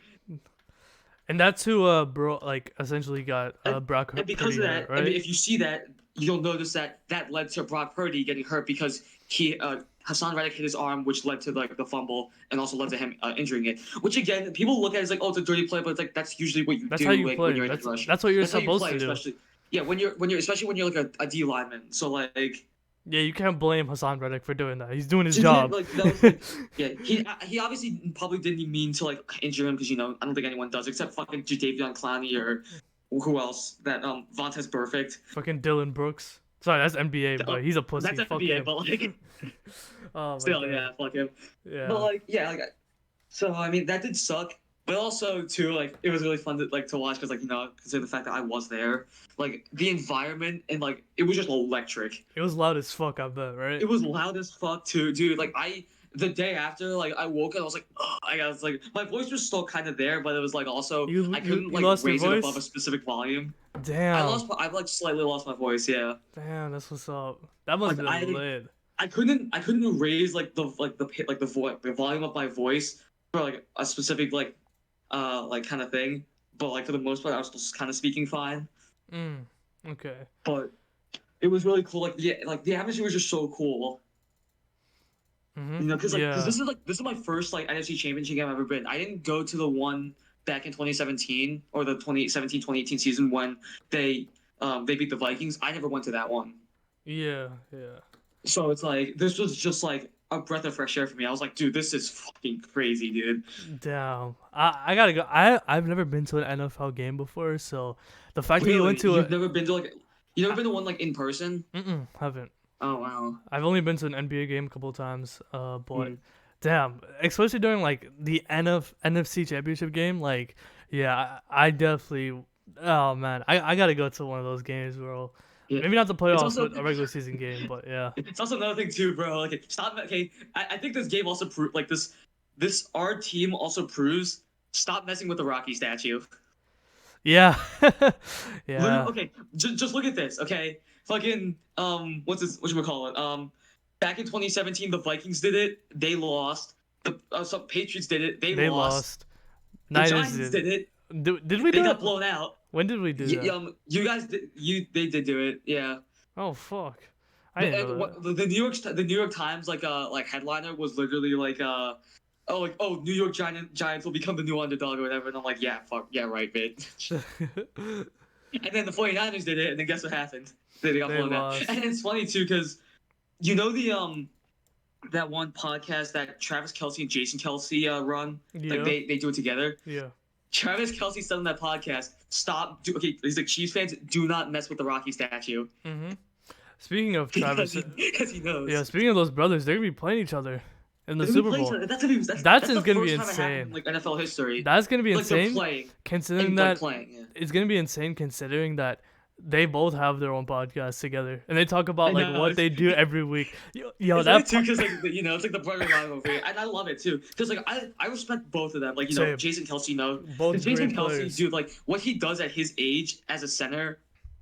And that's who bro like essentially got And, Brock and because pretty of hurt, that, I mean, right? if you see that, you'll notice that that led to Brock Purdy getting hurt because he Hassan Reddick hit his arm, which led to like the fumble and also led to him injuring it. Which again, people look at it as like, oh, it's a dirty play, but it's like that's usually what you That's how do you like when play. you're in edge rush. That's what you're That's how you supposed play, to do. especially yeah, when you're especially when you're like a D lineman. So like Yeah, you can't blame Hassan Reddick for doing that. He's doing his yeah, job. like that was like yeah, he obviously probably didn't mean to like injure him because I don't think anyone does except fucking Jadeveon Clowney or who else that Vontaze Perfect. Fucking Dylan Brooks. Sorry, that's NBA, but he's a pussy. That's Fuck NBA, him. but like Oh my still god. yeah, fuck him. But Yeah. like yeah, like so I mean that did suck. But also too like it was really fun to watch because like considering the fact that I was there, like the environment and like it was just electric. It was loud as fuck, I bet, right? It was loud as fuck too, dude. Like the day after, like I woke up, I was like, ugh, I was like, my voice was still kind of there, but it was like also I couldn't You like lost your raise it above a voice? specific volume. Damn. I like slightly lost my voice, yeah. Damn, that's what's up. That must Like have been lit. I couldn't raise like the volume of my voice for like a specific like kind of thing, but like for the most part, I was just kind of speaking fine. Okay. But it was really cool. Like yeah, like the atmosphere was just so cool. Because Yeah. this is my first like NFC Championship game I've ever been. I didn't go to the one back in 2017 or the 2017-2018 season when they beat the Vikings. I never went to that one. Yeah, yeah. So it's like this was just like a breath of fresh air for me. I was like, dude, this is fucking crazy, dude. Damn. I gotta go. I've never been to an NFL game before, so the fact that you Really? went to You've never been to you never been to one like in person? haven't. Oh wow. I've only been to an NBA game a couple of times, but Mm. damn, especially during like the NFC Championship game, like yeah, I definitely. Oh man, I gotta go to one of those games, bro. Yeah. Maybe not the It's playoffs, also but a regular season game. But yeah, it's also another thing too, bro. Like stop. Okay, I think this game also proved like this our team also proves stop messing with the Rocky statue. yeah, yeah. Okay, just look at this. Okay, fucking what's this? What should we call it? Back in 2017, the Vikings did it. They lost. The some Patriots did it. They They lost. lost. The Niners Giants did. did it. Did we They do got it? blown out. When did we do that? You guys did. They did do it. Yeah. Oh fuck, I didn't know that. The New York Times like headliner was literally like New York Giants will become the new underdog or whatever, and I'm like, yeah, fuck, yeah, right, bitch. And then the 49ers did it, and then guess what happened? They got blown out. And it's funny too because you know the that one podcast that Travis Kelce and Jason Kelce run, Yeah. like they do it together. Yeah. Travis Kelce said on that podcast, he's like, Chiefs fans, do not mess with the Rocky statue. Speaking of Travis, because he knows. yeah. Speaking of those brothers, they're gonna be playing each other in the They're Super gonna play Bowl. each other. That's gonna the be first time it happened insane. in, like NFL history. That's gonna be Like they're insane. playing, Considering and, that like, playing, yeah. it's gonna be insane. Considering that they both have their own podcast together, and they talk about I like know, what they do every week. Yo, it's that too because like it's like the brother rivalry, and I love it too because like I respect both of them. Like Same. Jason Kelce, Both Jason great Kelce, players. dude, like what he does at his age as a center,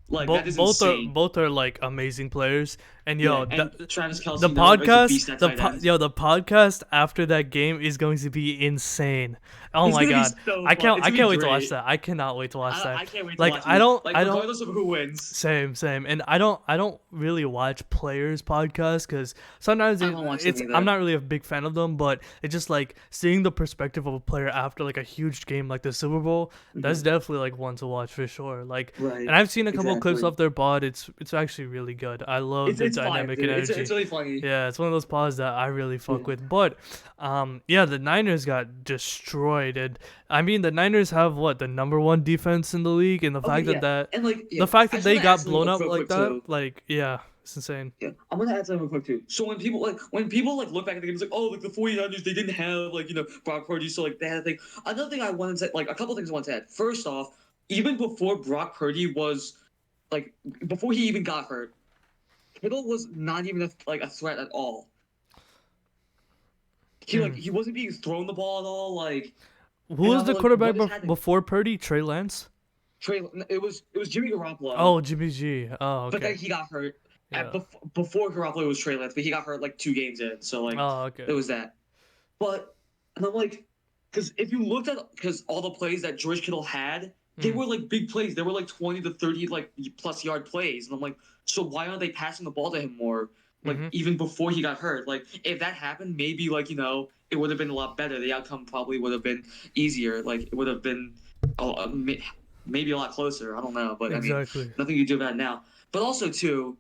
like Both that is both insane. both are like amazing players, and yo, and Travis Kelce, the is a beast podcast, at tight end. the podcast after that game is going to be insane. Oh It's my gonna be god, so I fun. can't, It's I gonna can't be wait to watch great. that. I cannot wait to watch that. I can't wait to Like watch I it. don't, like I don't. regardless of who wins. Same, and I don't really watch players podcasts because sometimes I don't watch them either. I'm not really a big fan of them, but it's just like seeing the perspective of a player after like a huge game like the Super Bowl. That's definitely like one to watch for sure. Like, Right. and I've seen a couple clips Exactly. of their pod. It's actually really good. I love the It's fine, dynamic dude. and energy. It's really funny. Yeah, it's one of those pods that I really fuck Yeah. with. But, yeah, the Niners got destroyed, and I mean the Niners have what the #1 defense in the league, and the Okay, fact yeah. that And like the fact I that just they wanna got add something blown up real like quick, that, too. like yeah, it's insane. Yeah, I'm gonna add something real quick too. So when people like look back at the games like, oh, like the 49ers, they didn't have like Brock Purdy, so like they had a thing. Another thing I wanted to like a couple things I wanted to add. First off, even before Brock Purdy was like before he even got hurt, Kittle was not even a threat at all. He wasn't being thrown the ball at all. Like Who was the like, quarterback what is happening? before Purdy? Trey Lance? It was Jimmy Garoppolo. Oh, Jimmy G. Oh, But then okay. he got hurt. Yeah. Before Garoppolo was Trey Lance, but he got hurt like 2 games in. So like Oh, okay. it was that. But and I'm like, because if you looked at because all the plays that George Kittle had, they Mm. were like big plays. They were like 20 to 30 like plus yard plays, and I'm like, so why aren't they passing the ball to him more? Like Mm-hmm. even before he got hurt, like if that happened, maybe like it would have been a lot better. The outcome probably would have been easier. Like it would have been maybe a lot closer. I don't know, but I mean, Exactly. nothing you do about it now. But also too,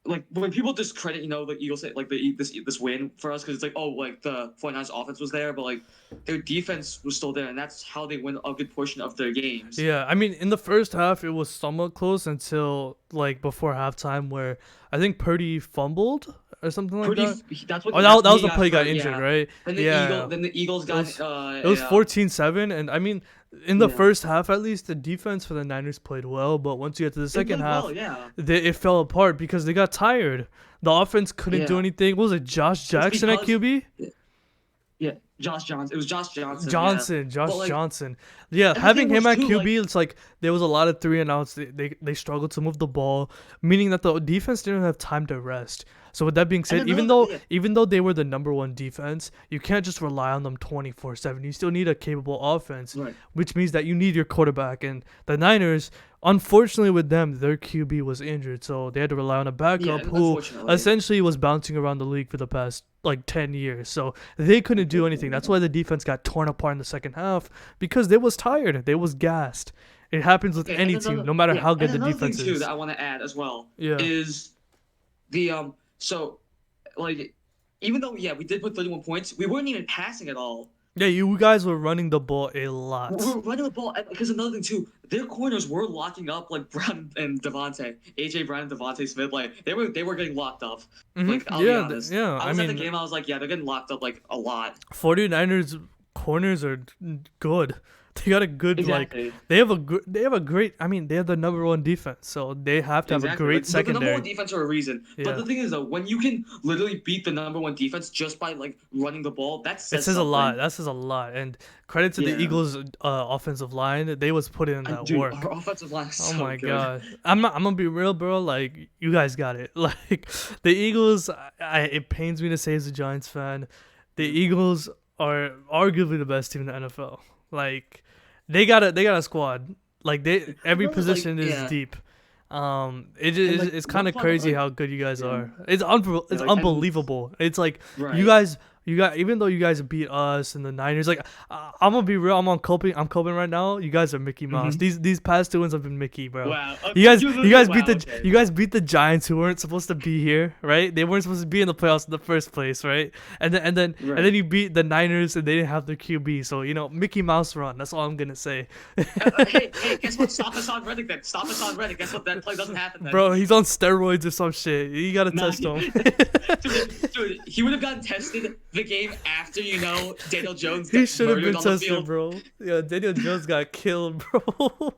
like when people discredit, the Eagles say like this win for us because it's like, oh, like the 49ers offense was there, but like their defense was still there, and that's how they win a good portion of their games. Yeah, I mean, in the first half, it was somewhat close until like before halftime, where I think Purdy fumbled or something like Pretty, that. that's Oh, what that, that's that when was he the got play he got hurt. injured, Yeah. right? Yeah, Then the Eagles it got was it was 14-7, and I mean, in the yeah. first half, at least, the defense for the Niners played well, but once you get to the They second played half, well, yeah. it fell apart because they got tired. The offense couldn't do Yeah. anything. What was it, Josh It's Jackson at because QB? yeah, Josh Johnson. It was Josh Johnson, yeah. But Josh like, Johnson. Yeah, and the having thing him was at too, like, QB, it's like there was a lot of 3-and-outs. They struggled to move the ball, meaning that the defense didn't have time to rest. So with that being and said, another yeah, even though they were the number one defense, you can't just rely on them 24/7. You still need a capable offense, right. which means that you need your quarterback. And the Niners, unfortunately, with them, their QB was injured, so they had to rely on a Yeah, backup and who unfortunately. essentially was bouncing around the league for the past like 10 years. So they couldn't do anything. That's why the defense got torn apart in the second half because they was tired. They was gassed. It happens with Okay, any team, no matter how and good the another thing defense too that is. I want to add as well Yeah. is the so like even though yeah we did put 31 points, we weren't even passing at all. Yeah, you guys were running the ball a We lot. were running the ball because another thing too, their corners were locking up like Brown and Devontae, AJ Brown and Devontae Smith. Like they were getting locked up. Like I'll be Yeah, honest, yeah. I I was at the mean, game. I was like, yeah, they're getting locked up like a lot. 49ers corners are good. They got a good Exactly. they have a great, I mean, they have the number one defense, so they have to have a Exactly. great Like the number one secondary. defense for a reason. But Yeah. the thing is though, when you can literally beat the number one defense just by like running the ball, that It says says a lot. something. That says a lot. And credit to the Yeah. Eagles offensive line. They was putting in that Dude, work. our offensive line is Oh so my good. god. I'm gonna be real, bro. Like, you guys got it. Like, the Eagles, it pains me to say as a Giants fan, the Eagles are arguably the best team in the NFL. Like, they got a squad. Like, every Another, like, position is yeah. deep. And like It's one kind of part of crazy like how good you guys yeah. are. Yeah, It's like and unbelievable. It's like you right. guys you got even though you guys beat us and the Niners, like, I'm gonna be real. I'm coping right now. You guys are Mickey Mouse. Hmm. These past two ones have been Mickey, bro. Wow. You guys beat wow, the okay. you guys beat the Giants, who weren't supposed to be here, right? They weren't supposed to be in the playoffs in the first place, right? And then Right. you beat the Niners, and they didn't have their QB. So, Mickey Mouse run. That's all I'm gonna say. Hey, guess what? Stop us on Reddick then. Stop us on Reddick. Guess what? That play doesn't happen then. Bro, he's on steroids or some shit. You gotta Nah, test him. dude, he would have gotten tested the game after Daniel Jones He got should have murdered been on the tested, field. bro. Yeah, Daniel Jones got killed, bro.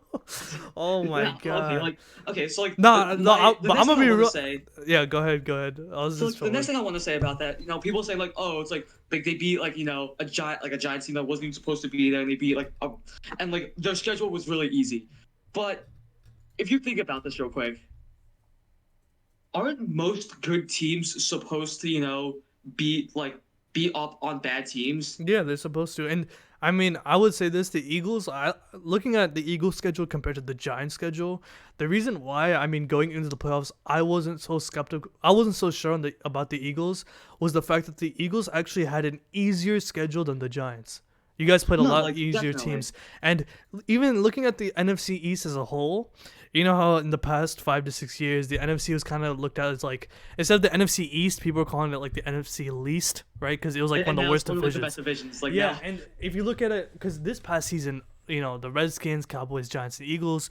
Oh my Yeah, god. okay, so like Nah, no, the but next I'm gonna thing be I want real. to say, Yeah, go ahead. I was so just like, the next trolling. thing I want to say about that, people say like, oh, it's like they beat like a giant team that wasn't even supposed to be there, and they beat and like their schedule was really easy, but if you think about this real quick, aren't most good teams supposed to be up on bad teams? Yeah, they're supposed to. And I mean, I would say this: the Eagles. Looking at the Eagles' schedule compared to the Giants' schedule, the reason why, I mean, going into the playoffs, I wasn't so skeptical. I wasn't so sure about the Eagles was the fact that the Eagles actually had an easier schedule than the Giants. You guys played a No, lot like easier definitely. teams, and even looking at the NFC East as a whole, you know how in the past 5 to 6 years the NFC was kind of looked at as like, instead of the NFC East, people were calling it like the NFC least, right? Because it was like one of And the now worst it's one of like, the divisions. best divisions. Like Yeah, now, and if you look at it, because this past season, the Redskins, Cowboys, Giants, and Eagles,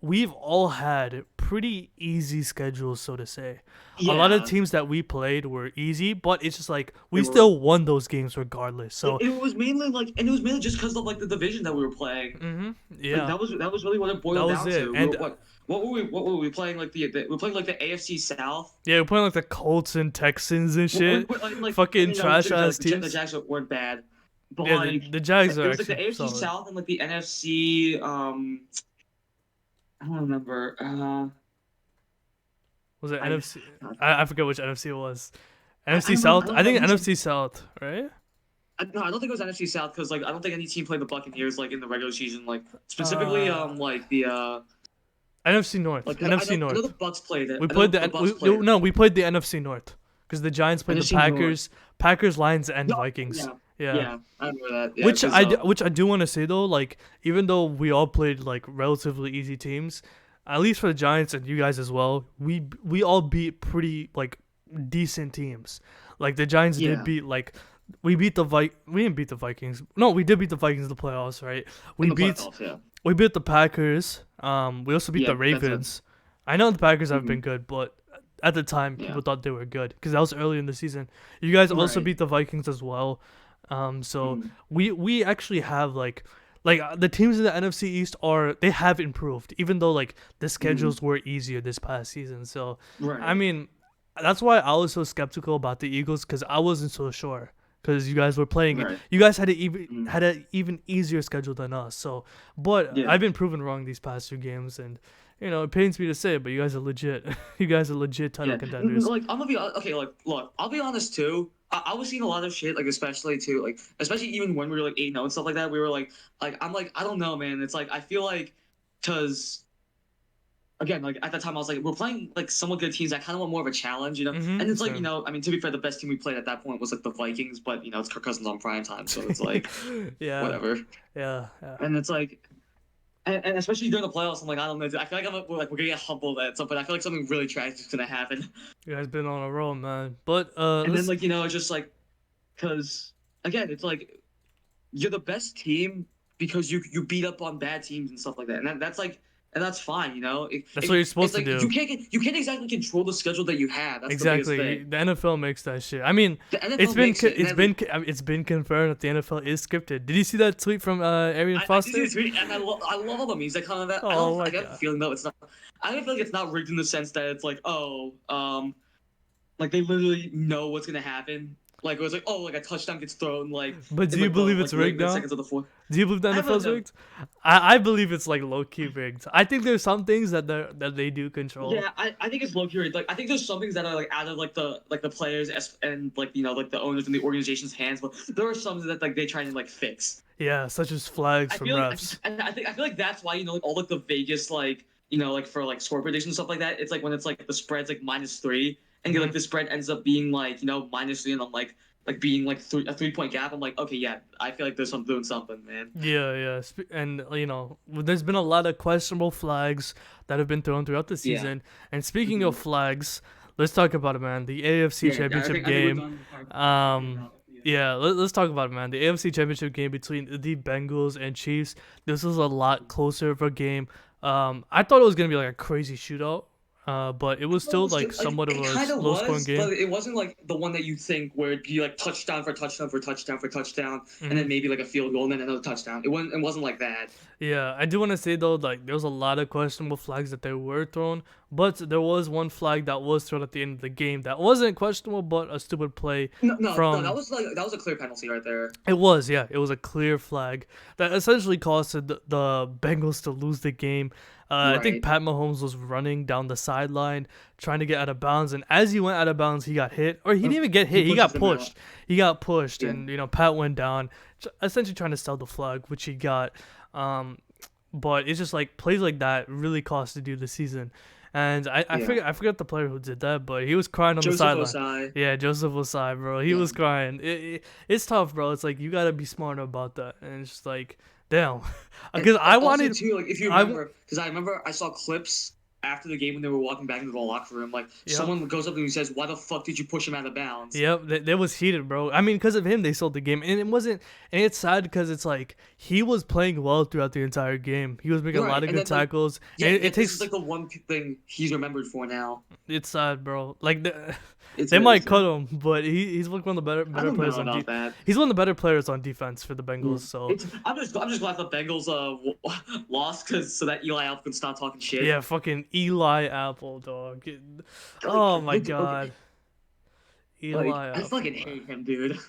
we've all had pretty easy schedules, so to say. A lot of yeah, teams that we played were easy, but it's just like they we were. still won those games regardless. So, It was mainly and it was mainly just because of like the division that we were playing. Like yeah, that was really what it that boiled was down it. to. And What were we playing like we're playing like the AFC South. yeah, we're playing like the Colts and Texans and shit. Like Fucking trash ass the teams. Jags weren't bad, but Yeah, like the Jags it are was like the actually AFC solid. South and like the NFC. I don't remember. Was it I NFC? I forget which NFC it was. I NFC don't know. I South? don't I think know. NFC South, right? No, I don't think it was NFC South because like I don't think any team played the Buccaneers like in the regular season. Like specifically, Uh, like the NFC North. like 'cause NFC I know the North. Bucks played it. We I played know the the we Bucks played it. no, we played the NFC North because the Giants played the NFC North. Packers, Lions, and No, Vikings. yeah, Yeah. yeah, I remember that. Yeah, because Which I do want to say though, like even though we all played like relatively easy teams, at least for the Giants and you guys as well, we all beat pretty like decent teams. Like the Giants did yeah, beat like we didn't beat the Vikings. No, we did beat the Vikings in the playoffs, right? in We the beat playoffs. Yeah, we beat the Packers. We also beat yeah, the that's a Ravens. I know the Packers have mhm, been good, but at the time yeah, people thought they were good because that was early in the season. You guys also right. beat the Vikings as well. So Mhm, we actually have the teams in the NFC East they have improved even though like the mhm, schedules were easier this past season. So I right, mean that's why I was so skeptical about the Eagles because I wasn't so sure because you guys were playing right. you guys Mhm, had an even easier schedule than us. So but yeah. I've been proven wrong these past two games and it pains me to say it, but you guys are legit. You guys are legit title Yeah, contenders. like I'm gonna be okay. Like, look, I'll be honest too. I was seeing a lot of shit, like especially too, like especially even when we were like 8-0 and stuff like that. We were like I'm like I don't know, man. It's like I feel like because again, like at that time I was like we're playing like somewhat good teams. I kind of want more of a challenge, you know. And it's like Same. I mean to be fair, the best team we played at that point was like the Vikings, but it's Kirk Cousins on prime time, so it's like Yeah, whatever. yeah. And it's like and especially during the playoffs, I'm like I don't know. I feel like we're gonna get humbled at some point. I feel like something really tragic is gonna happen. You guys been on a roll, man. But And then let's. like it's just like because again, it's like you're the best team because you beat up on bad teams and stuff like that, and that's like and that's fine, That's what you're supposed it's to like do. You can't exactly control the schedule that you have. That's the biggest Exactly. thing. The NFL makes that shit. I mean, The NFL makes it, and then it's been confirmed that the NFL is scripted. Did you see that tweet from Arian I did see Foster? the tweet, and I love all the memes that come of that. Oh my I have a god. feeling though it's not. I don't feel like it's not rigged in the sense that it's like like they literally know what's gonna happen. Like it was like like a touchdown gets thrown like But do in you like the believe like it's rigged mid now? seconds of the fourth. Do you believe the I have NFL's rigged? I believe it's like low key rigged. I think there's some things that they do control. Yeah, I think it's low key. Like I think there's some things that are like out of like the players and like like the owners and the organization's hands, but there are some that like they try and like fix. Yeah, such as flags I from feel like refs. and I feel like that's why like all like the Vegas like like for like score prediction and stuff like that. It's like when it's like the spread's like -3 and like Hmm. the spread ends up being like -3 and I'm like being like a 3 point gap. I'm like okay yeah, I feel like there's some doing something, man. Yeah, yeah, and there's been a lot of questionable flags that have been thrown throughout the Yeah. season. And speaking Mm-hmm. of flags, let's talk about it, man. The AFC Yeah, Championship I think we're game. done talking Um, about yeah. yeah, let's talk about it, man. The AFC Championship game between the Bengals and Chiefs. This was a lot closer of a game. I thought it was gonna be like a crazy shootout. But it was Well, it still was like like somewhat of it a kind of low scoring was, game. but it wasn't like the one that you think where it'd be like touchdown for touchdown for touchdown for touchdown, and Hmm. then maybe like a field goal and then another touchdown. It wasn't like that. Yeah, I do want to say though, like there was a lot of questionable flags that they were thrown, but there was one flag that was thrown at the end of the game that wasn't questionable, but a stupid play No, no, no. from. That was a clear penalty right there. Yeah, it was a clear flag that essentially caused the Bengals to lose the game. I think Right. Pat Mahomes was running down the sideline trying to get out of bounds, and as he went out of bounds, he got hit, or he didn't even get He hit. He pushes got him out. pushed. He got pushed, Yeah. and Pat went down, essentially trying to sell the flag, which he got. Um, but it's just like plays like that really cost the dude the season. And Yeah. I forget the player who did that, but he was crying on the Joseph sideline. Osai. Yeah, Joseph Osai, bro. He Yeah. was crying. It's tough, bro. It's like you gotta be smart about that, and it's just like, damn, because And I also wanted, too, like if you I w- remember, because I remember I saw clips after the game when they were walking back into the locker room. Like yep, someone goes up to him and says, "Why the fuck did you push him out of bounds?" yep, that was heated, bro. I mean, because of him, they sold the game, and it wasn't, and it's sad because it's like he was playing well throughout the entire game. He was making a Right. lot of And good then like tackles, yeah, and yeah, it this is takes, like the one thing he's remembered for now. it's sad, bro. Like It's they really might cut sad. him, but he's like one of the I better don't players know on about that. he's one of the better players on defense for the Yeah. Bengals. So It's I'm just glad the Bengals lost because so that Eli Apple can stop talking shit. yeah, fucking Eli Apple, dog. Like, Oh my okay, god, like Eli I Apple, fucking bro. hate him, dude.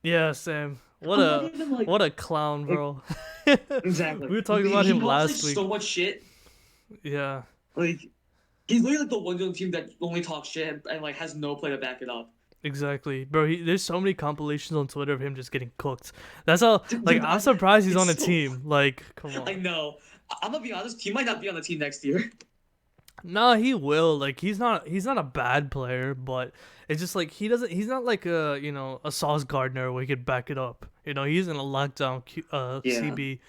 Yeah, Sam. I'm not even What a clown, like bro. exactly. We were talking about He him talks like last week. so much shit. Yeah. Like he's literally like the one on the team that only talks shit and like has no play to back it up. Exactly, bro. There's so many compilations on Twitter of him just getting cooked. That's how. Like, Dude, I'm surprised he's it's on a so. team. Like, come I on. know. I'm gonna be honest. He might not be on the team next year. Nah, he will. Like, he's not a bad player, but it's just like he doesn't. He's not like a a Sauce Gardner where he could back it up. He's in a lockdown Yeah. CB.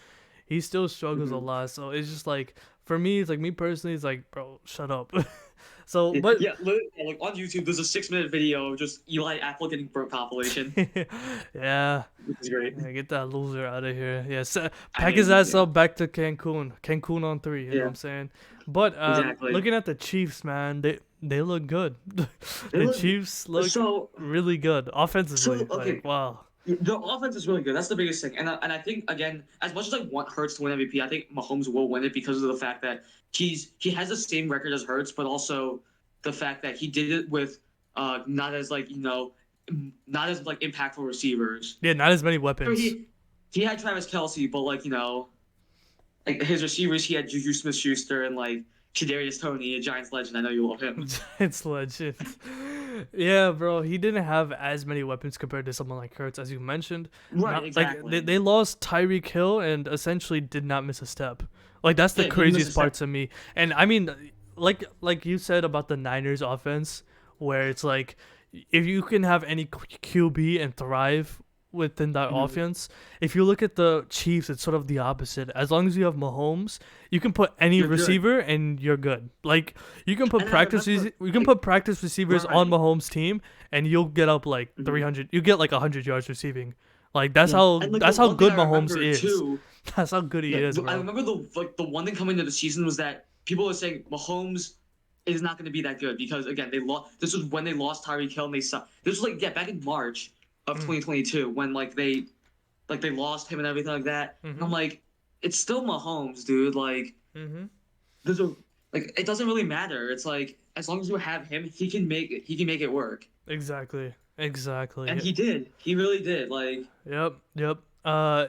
He still struggles a Hmm. lot. So it's just like for me, it's like me personally, it's like, bro, shut up. So, Yeah, but yeah, like on YouTube, there's a 6 minute video of just Eli Apple getting burnt compilation, yeah. which is great. Yeah, get that loser out of here. Yeah, I pack his mean, ass yeah, up back to Cancun. Cancun on three. You know what yeah, I'm saying? But exactly. looking at the Chiefs, man, they look good. They The look Chiefs look so really good offensively. okay. Like, wow. The offense is really good. That's the biggest thing, and I think again, as much as I want Hurts to win MVP, I think Mahomes will win it because of the fact that he has the same record as Hurts, but also the fact that he did it with not as not as like impactful receivers. Yeah, not as many Sure, weapons. he had Travis Kelsey, but like his receivers, he had Juju Smith-Schuster and like Kadarius Toney, a Giants legend. I know you love him. It's legend. Yeah, bro. He didn't have as many weapons compared to someone like Hurts, as you mentioned. Right, Not like exactly. they lost Tyreek Hill and essentially did not miss a step. Like that's the Yeah, didn't miss a craziest part step. to me. And I mean, like you said about the Niners offense, where it's like if you can have any QB and thrive within that Mhm. offense, if you look at the Chiefs, it's sort of the opposite. As long as you have Mahomes, you can put any You're good. receiver and you're good. Like you can put And I remember, you can like, put practice receivers on right. Mahomes' team, and you'll get up like Mhm. 300. You get like 100 yards receiving. Like Yeah, and like the that's how one thing good I Mahomes remember is. too, That's how good he yeah, is, I bro. remember the one thing coming into the season was that people were saying Mahomes is not going to be that good because again they lost. This was when they lost Tyreek Hill and they saw this was like yeah back in March of Mm, 2022 when they lost him and everything like that. And I'm mhm. like, it's still Mahomes, dude. Like Mhm. there's a like it doesn't really matter. It's like as long as you have him, he can make it work. Exactly. And Exactly. he did. He really did. Like Yep, yep.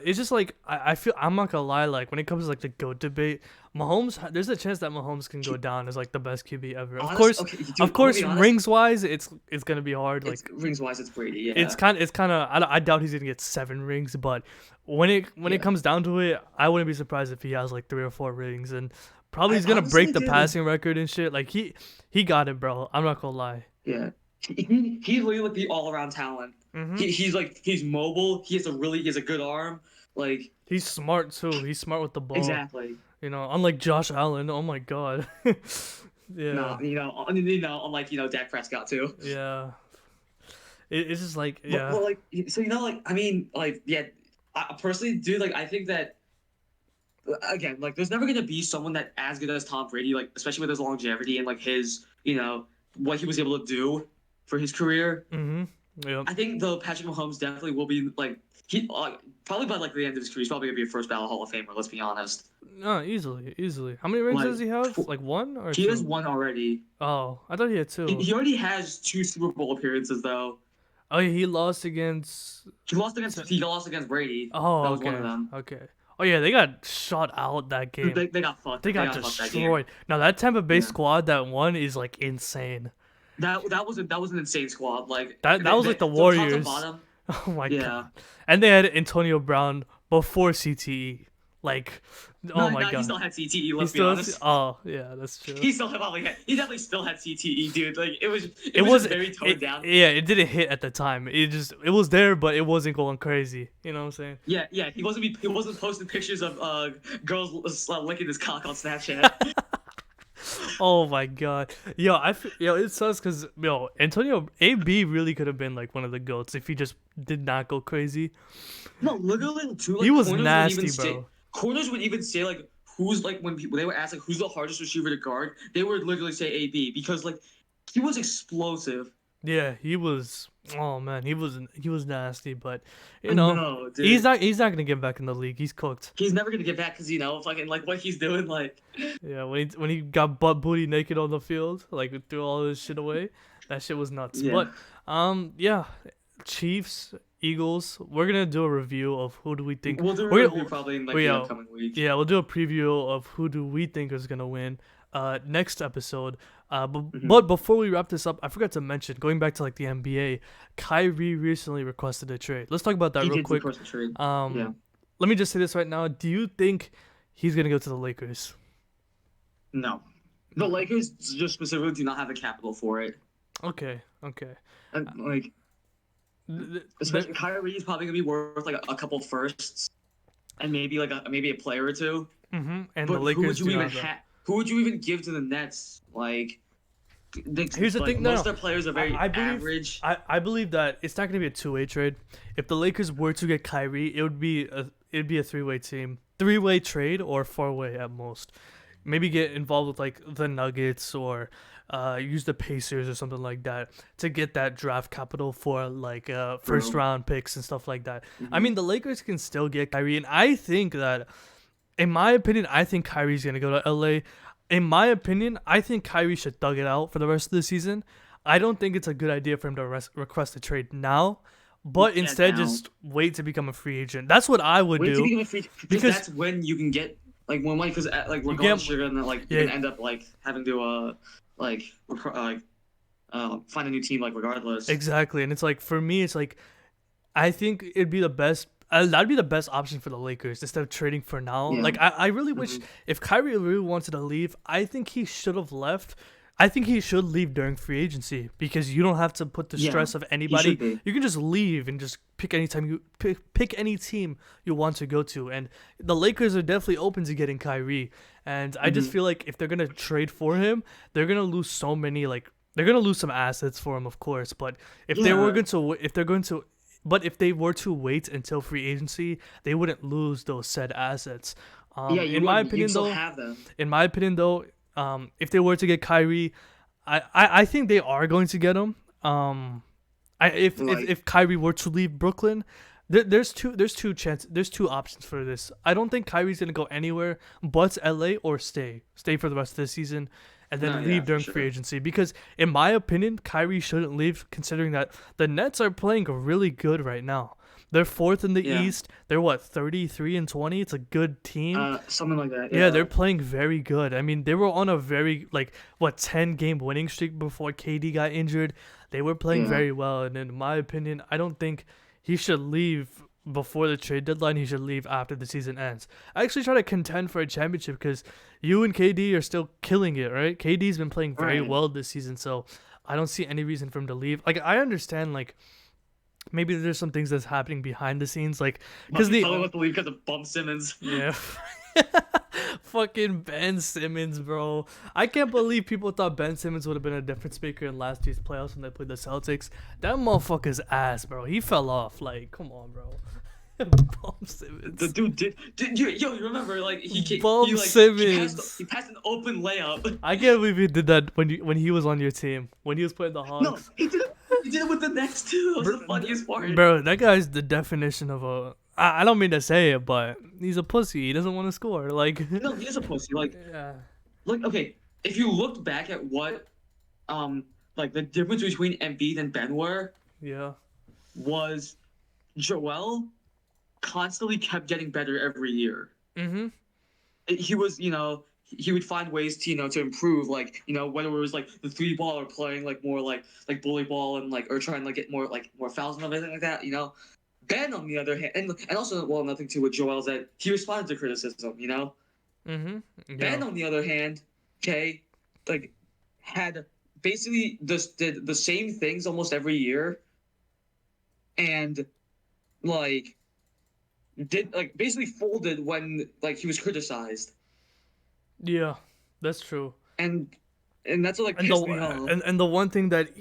It's just like I feel I'm not gonna lie. Like when it comes to like the GOAT debate, Mahomes, there's a chance that Mahomes can go he, down as like the best QB ever. honest, okay, Of dude, I'm gonna course, be honest. rings wise, it's gonna be hard. It's Like rings wise, it's Brady. it's Yeah, kind of I doubt he's gonna get 7 rings, but when it yeah. comes down to it, I wouldn't be surprised if he has like 3 or 4 rings, and probably I he's gonna break honestly, the dude, passing record and shit. Like he got it, bro. I'm not gonna lie. yeah. He's really like the all around talent. Mhm. He's mobile. He has a good arm. Like He's smart too. He's smart with the ball. exactly. Unlike Josh Allen. Oh my god. Yeah. No, unlike Dak Prescott too. Yeah. It's just like But yeah. like so like I mean like yeah, I personally dude like I think that again like there's never gonna be someone that as good as Tom Brady like especially with his longevity and like his what he was able to do for his career. Mhm. Yep. I think though Patrick Mahomes definitely will be like he probably by like the end of his career he's probably gonna be a first ballot Hall of Famer. Let's be honest. No, easily, easily. How many rings does Like he have? Like one or he has two? one already. Oh, I thought he had two. He already has two Super Bowl appearances though. Oh, yeah, he lost against. He lost against Brady. Oh, That was one of okay, them. okay. Oh yeah, they got shot out that game. They got fucked. They They got got fucked that game. destroyed. Now that Tampa Bay Yeah. squad that won is like insane. That was an insane squad. Like That was like the from top to Warriors. bottom. Oh my Yeah. god. And they had Antonio Brown before CTE. Like, No, oh my no, he still god. had CTE. He Let's be still honest. oh yeah, that's true. He definitely still had CTE, dude. Like it It was was just very toned down. yeah, it didn't hit at the time. It was there, but it wasn't going crazy. You know what I'm saying? Yeah, yeah. He wasn't posting pictures of girls licking his cock on Snapchat. Oh my god. Yo, it sucks because Antonio AB really could have been like one of the goats if he just did not go crazy. No, literally too. He Like was nasty, bro. corners would even say like who's like when people they were asked like who's the hardest receiver to guard, they would literally say AB because like he was explosive. Yeah, he was. Oh man, he was nasty, but I know, dude. he's not gonna get back in the league. He's cooked. He's never gonna get back because fucking like what he's doing like Yeah, when he got butt booty naked on the field, like threw all this shit away, that shit was nuts. yeah. But yeah, Chiefs. Eagles. We're gonna do a review of who do we think. We'll do a We're review probably in like we the upcoming week. yeah, we'll do a preview of who do we think is gonna win. Next episode. But before we wrap this up, I forgot to mention, going back to like the NBA, Kyrie recently requested a trade. Let's talk about that real quick. Yeah. Let me just say this right now. Do you think he's gonna go to the Lakers? No. The Lakers just specifically do not have the capital for it. Okay. And like, especially Kyrie is probably gonna be worth like a couple firsts, and maybe like maybe a player or two. Mm-hmm. And but the Lakers who would you even give to the Nets? Like, here's the thing. Most of their players are very average. I believe that it's not going to be a two-way trade. If the Lakers were to get Kyrie, it'd be a three-way team, three-way trade or four-way at most. Maybe get involved with like the Nuggets or use the Pacers or something like that to get that draft capital for like first-round picks and stuff like that. Mm-hmm. I mean, the Lakers can still get Kyrie, and I think that. In my opinion, I think Kyrie's going to go to LA. In my opinion, I think Kyrie should thug it out for the rest of the season. I don't think it's a good idea for him to request a trade now, but instead just wait to become a free agent. That's what I would do. Because that's when you can get like when because like regardless you're gonna like you're gonna end up like having to find a new team like regardless. Exactly, and it's like for me, it's like I think it'd be the best. That'd be the best option for the Lakers instead of trading for now. Yeah. Like, I really wish if Kyrie really wanted to leave, I think he should have left. I think he should leave during free agency because you don't have to put the stress of anybody. You can just leave and just pick any time you pick any team you want to go to. And the Lakers are definitely open to getting Kyrie. And I just feel like if they're gonna trade for him, they're gonna lose so many. Like they're gonna lose some assets for him, of course. But if they were to wait until free agency, they wouldn't lose those said assets. In my opinion, though, if they were to get Kyrie, I think they are going to get him. If Kyrie were to leave Brooklyn, there's two options for this. I don't think Kyrie's gonna go anywhere but LA or stay for the rest of the season. And then leave during free agency. Because, in my opinion, Kyrie shouldn't leave, considering that the Nets are playing really good right now. They're fourth in the East. They're, 33-20? It's a good team. Something like that. Yeah, they're playing very good. I mean, they were on a very, 10-game winning streak before KD got injured. They were playing very well. And in my opinion, I don't think he should leave before the trade deadline. He should leave after the season ends. I actually try to contend for a championship because you and KD are still killing it, right? KD's been playing very well this season, so I don't see any reason for him to leave. Like, I understand, maybe there's some things that's happening behind the scenes, because he probably wants to leave because of Bum Simmons. Yeah. Fucking Ben Simmons, bro. I can't believe people thought Ben Simmons would have been a difference maker in last year's playoffs when they played the Celtics. That motherfucker's ass, bro. He fell off. Come on, bro. Bum Simmons. The dude did you remember he Simmons. He passed an open layup. I can't believe he did that when he was on your team, when he was playing the Hawks. No, he did it with the Nets too. That was the funniest part. Bro, that guy's the definition of a. I don't mean to say it, but he's a pussy. He doesn't want to score. No, he is a pussy. Okay, if you looked back at what, the difference between Embiid and Ben were, was Joel constantly kept getting better every year. Mm-hmm. He was, he would find ways to, to improve, whether it was the 3-ball or playing more like bully ball and or trying to get more fouls and everything like that, Ben, on the other hand, and also, nothing too with Joel is that he responded to criticism, Mm-hmm. Yeah. Ben, on the other hand, had basically did the same things almost every year, and basically folded when he was criticized. Yeah, that's true. And that's what pissed me off. And the one thing that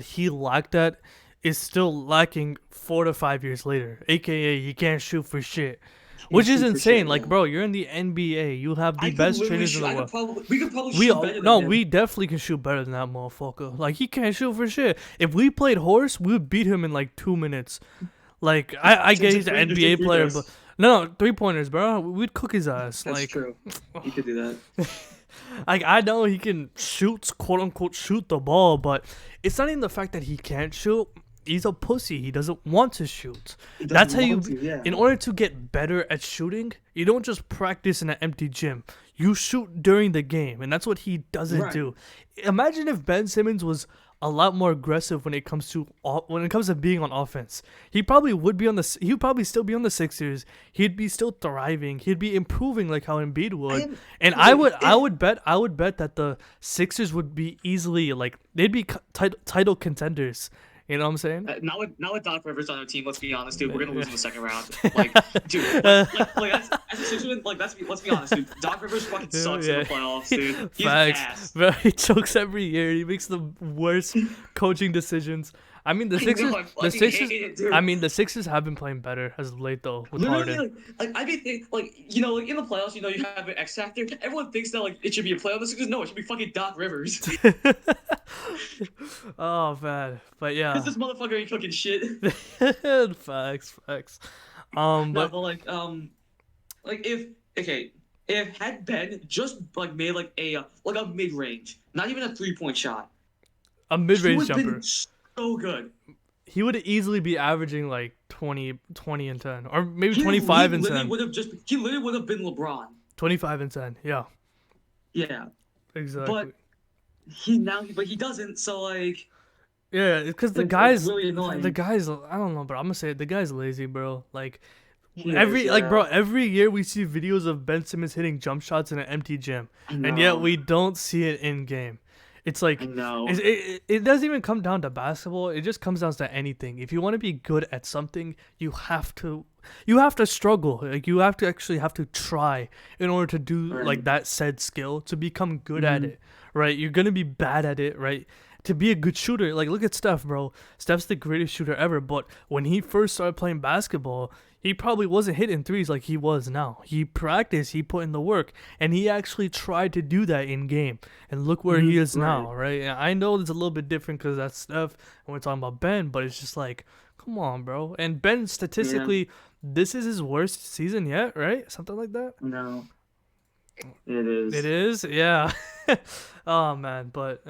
he lacked at is still lacking 4 to 5 years later, aka he can't shoot for shit, which is insane. Bro, you're in the NBA. You have the best trainers in the world. We could probably shoot better than him. We definitely can shoot better than that motherfucker. He can't shoot for shit. If we played horse, we would beat him in 2 minutes. I get he's an NBA player, but no 3-pointers, bro. We'd cook his ass. That's true. You could do that. I know he can shoot, quote unquote, shoot the ball, but it's not even the fact that he can't shoot. he's a pussy. He doesn't want to shoot. He That's doesn't how want you. to, yeah. In order to get better at shooting, you don't just practice in an empty gym. You shoot during the game, and that's what he doesn't Right. do. Imagine if Ben Simmons was a lot more aggressive when it comes to being on offense. He probably would be on the. He would probably still be on the Sixers. He'd be still thriving. He'd be improving like how Embiid would. And I would bet that the Sixers would be easily like they'd be title contenders. You know what I'm saying? Not with Doc Rivers on our team. Let's be honest, dude. We're gonna lose in the second round. Like, dude, like as a Sixers, like let's be honest, dude. Doc Rivers fucking sucks in the playoffs, dude. He's ass. Bro, he chokes every year. He makes the worst coaching decisions. I mean, the Sixers. The Sixers have been playing better as of late, though. With Harden. Like I think, like you know, like in the playoffs, you know, you have an X factor. Everyone thinks that like it should be a playoff. The Sixers, no, it should be fucking Doc Rivers. Oh man, but yeah. Cause this motherfucker ain't cooking shit. Facts. But like if had Ben just like made like a mid range, not even a 3-point shot, a mid range jumper, been so good. He would easily be averaging like 20 and 10, or maybe 25 and 10. He literally would have been LeBron. 25 and 10, yeah. Yeah. Exactly. But he doesn't. So like. Yeah, because the guy's really annoying. The guy's I don't know, bro. I'm gonna say it. The guy's lazy, bro. Like every year we see videos of Ben Simmons hitting jump shots in an empty gym, and yet we don't see it in game. It's like it doesn't even come down to basketball. It just comes down to anything. If you want to be good at something, you have to struggle. Like you have to try in order to do like that said skill to become good at it. Right? You're gonna be bad at it, right? To be a good shooter, like look at Steph, bro. Steph's the greatest shooter ever, but when he first started playing basketball, he probably wasn't hitting threes like he was now. He practiced, he put in the work, and he actually tried to do that in game. And look where he is now, right? And I know it's a little bit different because that's Steph, and we're talking about Ben, but it's just like, come on, bro. And Ben, statistically, this is his worst season yet, right? Something like that? No. It is. It is? Yeah. Oh, man. But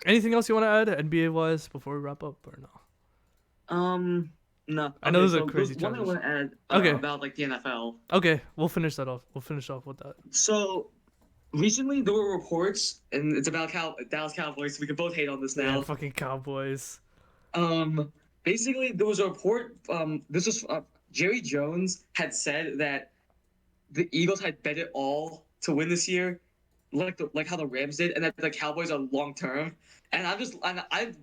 anything else you want to add NBA wise before we wrap up or no? No. I know this is a crazy one I want to add about like the NFL. Okay, we'll finish that off. We'll finish off with that. So recently there were reports, and it's about Dallas Cowboys. So we can both hate on this now. Yeah, fucking Cowboys. Basically there was a report. This was Jerry Jones had said that the Eagles had bet it all to win this year, like how the Rams did, and that the Cowboys are long term. And I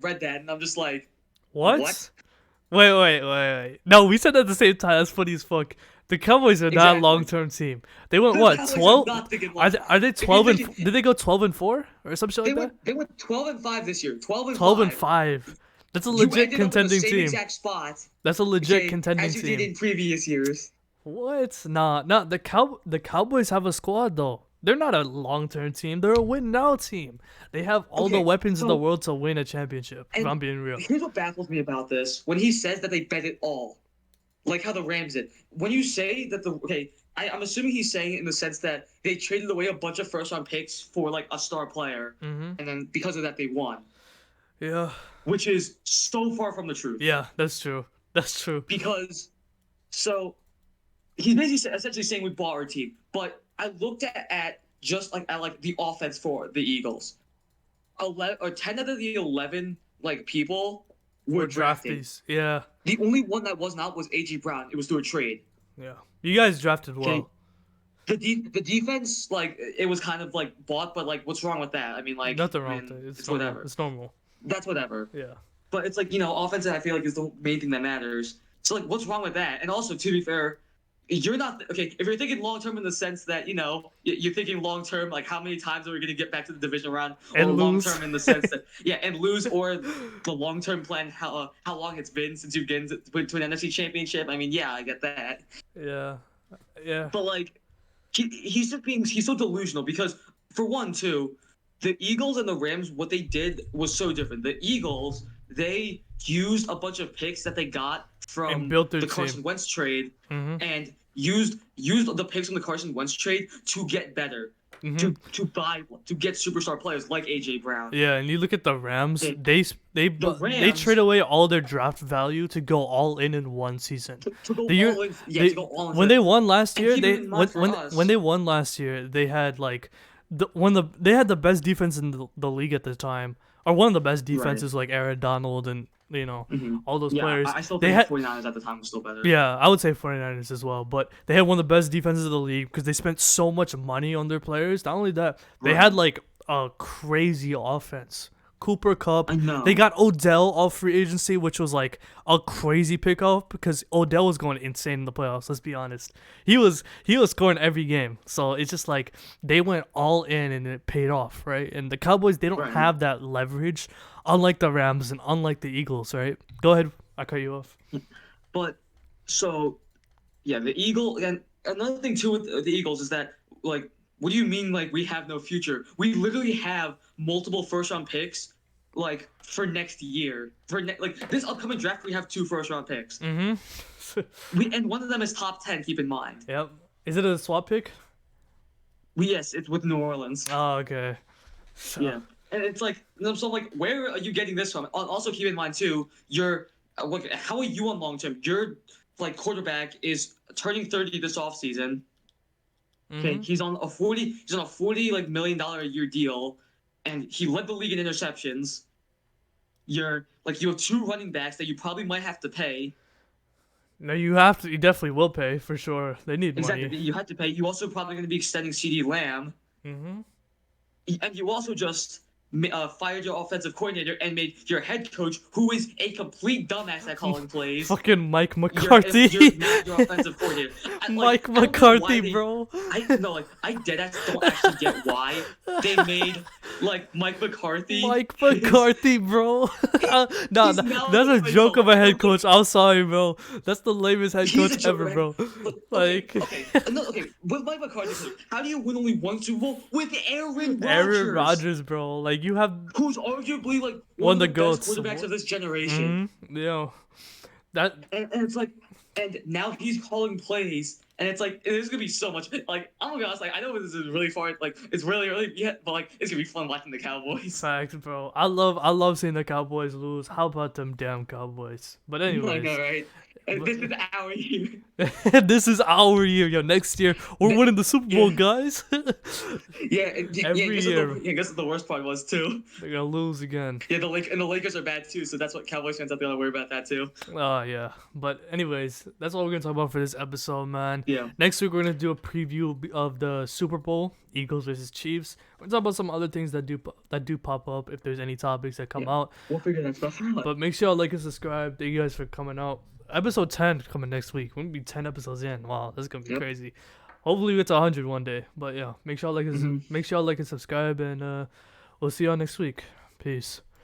read that, and I'm just like, what? Wait. No, we said that at the same time. That's funny as fuck. The Cowboys are not a long-term team. They went what? 12? Are they 12 and? Did they go 12-4 or something like that? They went 12-5 this year. 12-5. That's a legit contending team. Exact spot. That's a legit contending team. As you did in previous years. What? Nah. The Cowboys have a squad though. They're not a long-term team. They're a win-now team. They have all the weapons in the world to win a championship, if I'm being real. Here's what baffles me about this. When he says that they bet it all, like how the Rams did. When you say that I'm assuming he's saying it in the sense that they traded away a bunch of first-round picks for, like, a star player, and then because of that, they won. Yeah. Which is so far from the truth. Yeah, that's true. That's true. Because, so, he's basically essentially saying we bought our team, but I looked at the offense for the Eagles. 10 out of the 11 people were drafted. Yeah. The only one that was not was A.J. Brown. It was through a trade. Yeah. You guys drafted well. The defense, it was kind of bought, but what's wrong with that? I mean, nothing wrong with it. It's whatever. It's normal. That's whatever. Yeah. But it's offensive. I feel like is the main thing that matters. So what's wrong with that? And also, to be fair, you're not okay if you're thinking long term in the sense that you're thinking long term how many times are we going to get back to the division round, or long term in the sense that and lose, or the long term plan how long it's been since you've been to an NFC championship. I mean, I get that. Yeah. But he's so delusional because for one, too, the Eagles and the Rams, what they did was so different. The Eagles, they used a bunch of picks that they got from the Carson Wentz trade, and used the picks from the Carson Wentz trade to get better. Mm-hmm. to get superstar players like AJ Brown. Yeah, and you look at the Rams. They- They they Rams trade away all their draft value to go all in one season. to go The year all in. Yeah, they to go all in. when they won last And year, keep they it in mind for when us. they won last year, they had like they had the best defense in the league at the time, or one of the best defenses, like Aaron Donald and all those Yeah, players. I still They think had 49ers at the time was still better. Yeah, I would say 49ers as well, but they had one of the best defenses of the league because they spent so much money on their players. Not only that, they had like a crazy offense. Cooper Kupp. I know. They got Odell off free agency, which was like a crazy pickup because Odell was going insane in the playoffs. Let's be honest. He was scoring every game. So it's just like they went all in and it paid off, right? And the Cowboys, they don't have that leverage, unlike the Rams and unlike the Eagles, right? Go ahead. I cut you off. But so, yeah, the Eagle and another thing too with the Eagles is that like, what do you mean like we have no future? We literally have multiple first-round picks, like for next year. Like this upcoming draft, we have 2 first-round picks. Mm-hmm. And one of them is top 10. Keep in mind. Yep. Is it a swap pick? Yes, it's with New Orleans. Oh, okay. So, Yeah, and it's like so. Like, where are you getting this from? Also, keep in mind too, how are you on long term? Your like quarterback is turning 30 this offseason. Okay, mhm. he's on a 40 like $1 million a year deal, and he led the league in interceptions. You have 2 running backs that you probably might have to pay. No, you have to. You definitely will pay for sure. They need Exactly, money. you have to pay. You also probably going to be extending CeeDee Lamb, Mm-hmm. and you also just fired your offensive coordinator and made your head coach, who is a complete dumbass at calling plays. Fucking Mike McCarthy. Your offensive coordinator. Mike McCarthy, bro. I deadass don't actually get why they made like Mike McCarthy. Mike McCarthy, bro. Nah, that's a joke of a head coach. I'm sorry, bro. That's the lamest head He's a coach joke, ever, right? bro. Okay, Like, with Mike McCarthy, how do you win only 1 Super Bowl with Aaron Rodgers? Aaron Rodgers, bro. Like you have who's arguably like one of of the best goats. quarterbacks of this generation. Yo, that And it's like, and now he's calling plays, and it's like there's gonna be so much. Like I'm gonna be honest, like I know this is really far, like it's really but like it's gonna be fun watching the Cowboys. facts, bro. I love seeing the Cowboys lose. How about them damn Cowboys? But anyways, I know, right? And this is our year. this is our year, yo. Next year we're winning the Super Bowl, guys. Yeah, Every year. I guess the worst part was too. They're gonna lose again. Yeah, the Lakers are bad too, so that's what Cowboys fans have to worry about that too. Oh yeah. But anyways, that's all we're gonna talk about for this episode, man. Yeah. Next week we're gonna do a preview of the Super Bowl, Eagles versus Chiefs. We're gonna talk about some other things that do pop up if there's any topics that come out. We'll figure that stuff out. But make sure y'all like and subscribe. Thank you guys for coming out. Episode 10 coming next week. We're gonna be 10 episodes in. Wow, this is gonna be crazy. Hopefully we get to 100 one day. But yeah, make sure y'all like and subscribe, and we'll see y'all next week. Peace.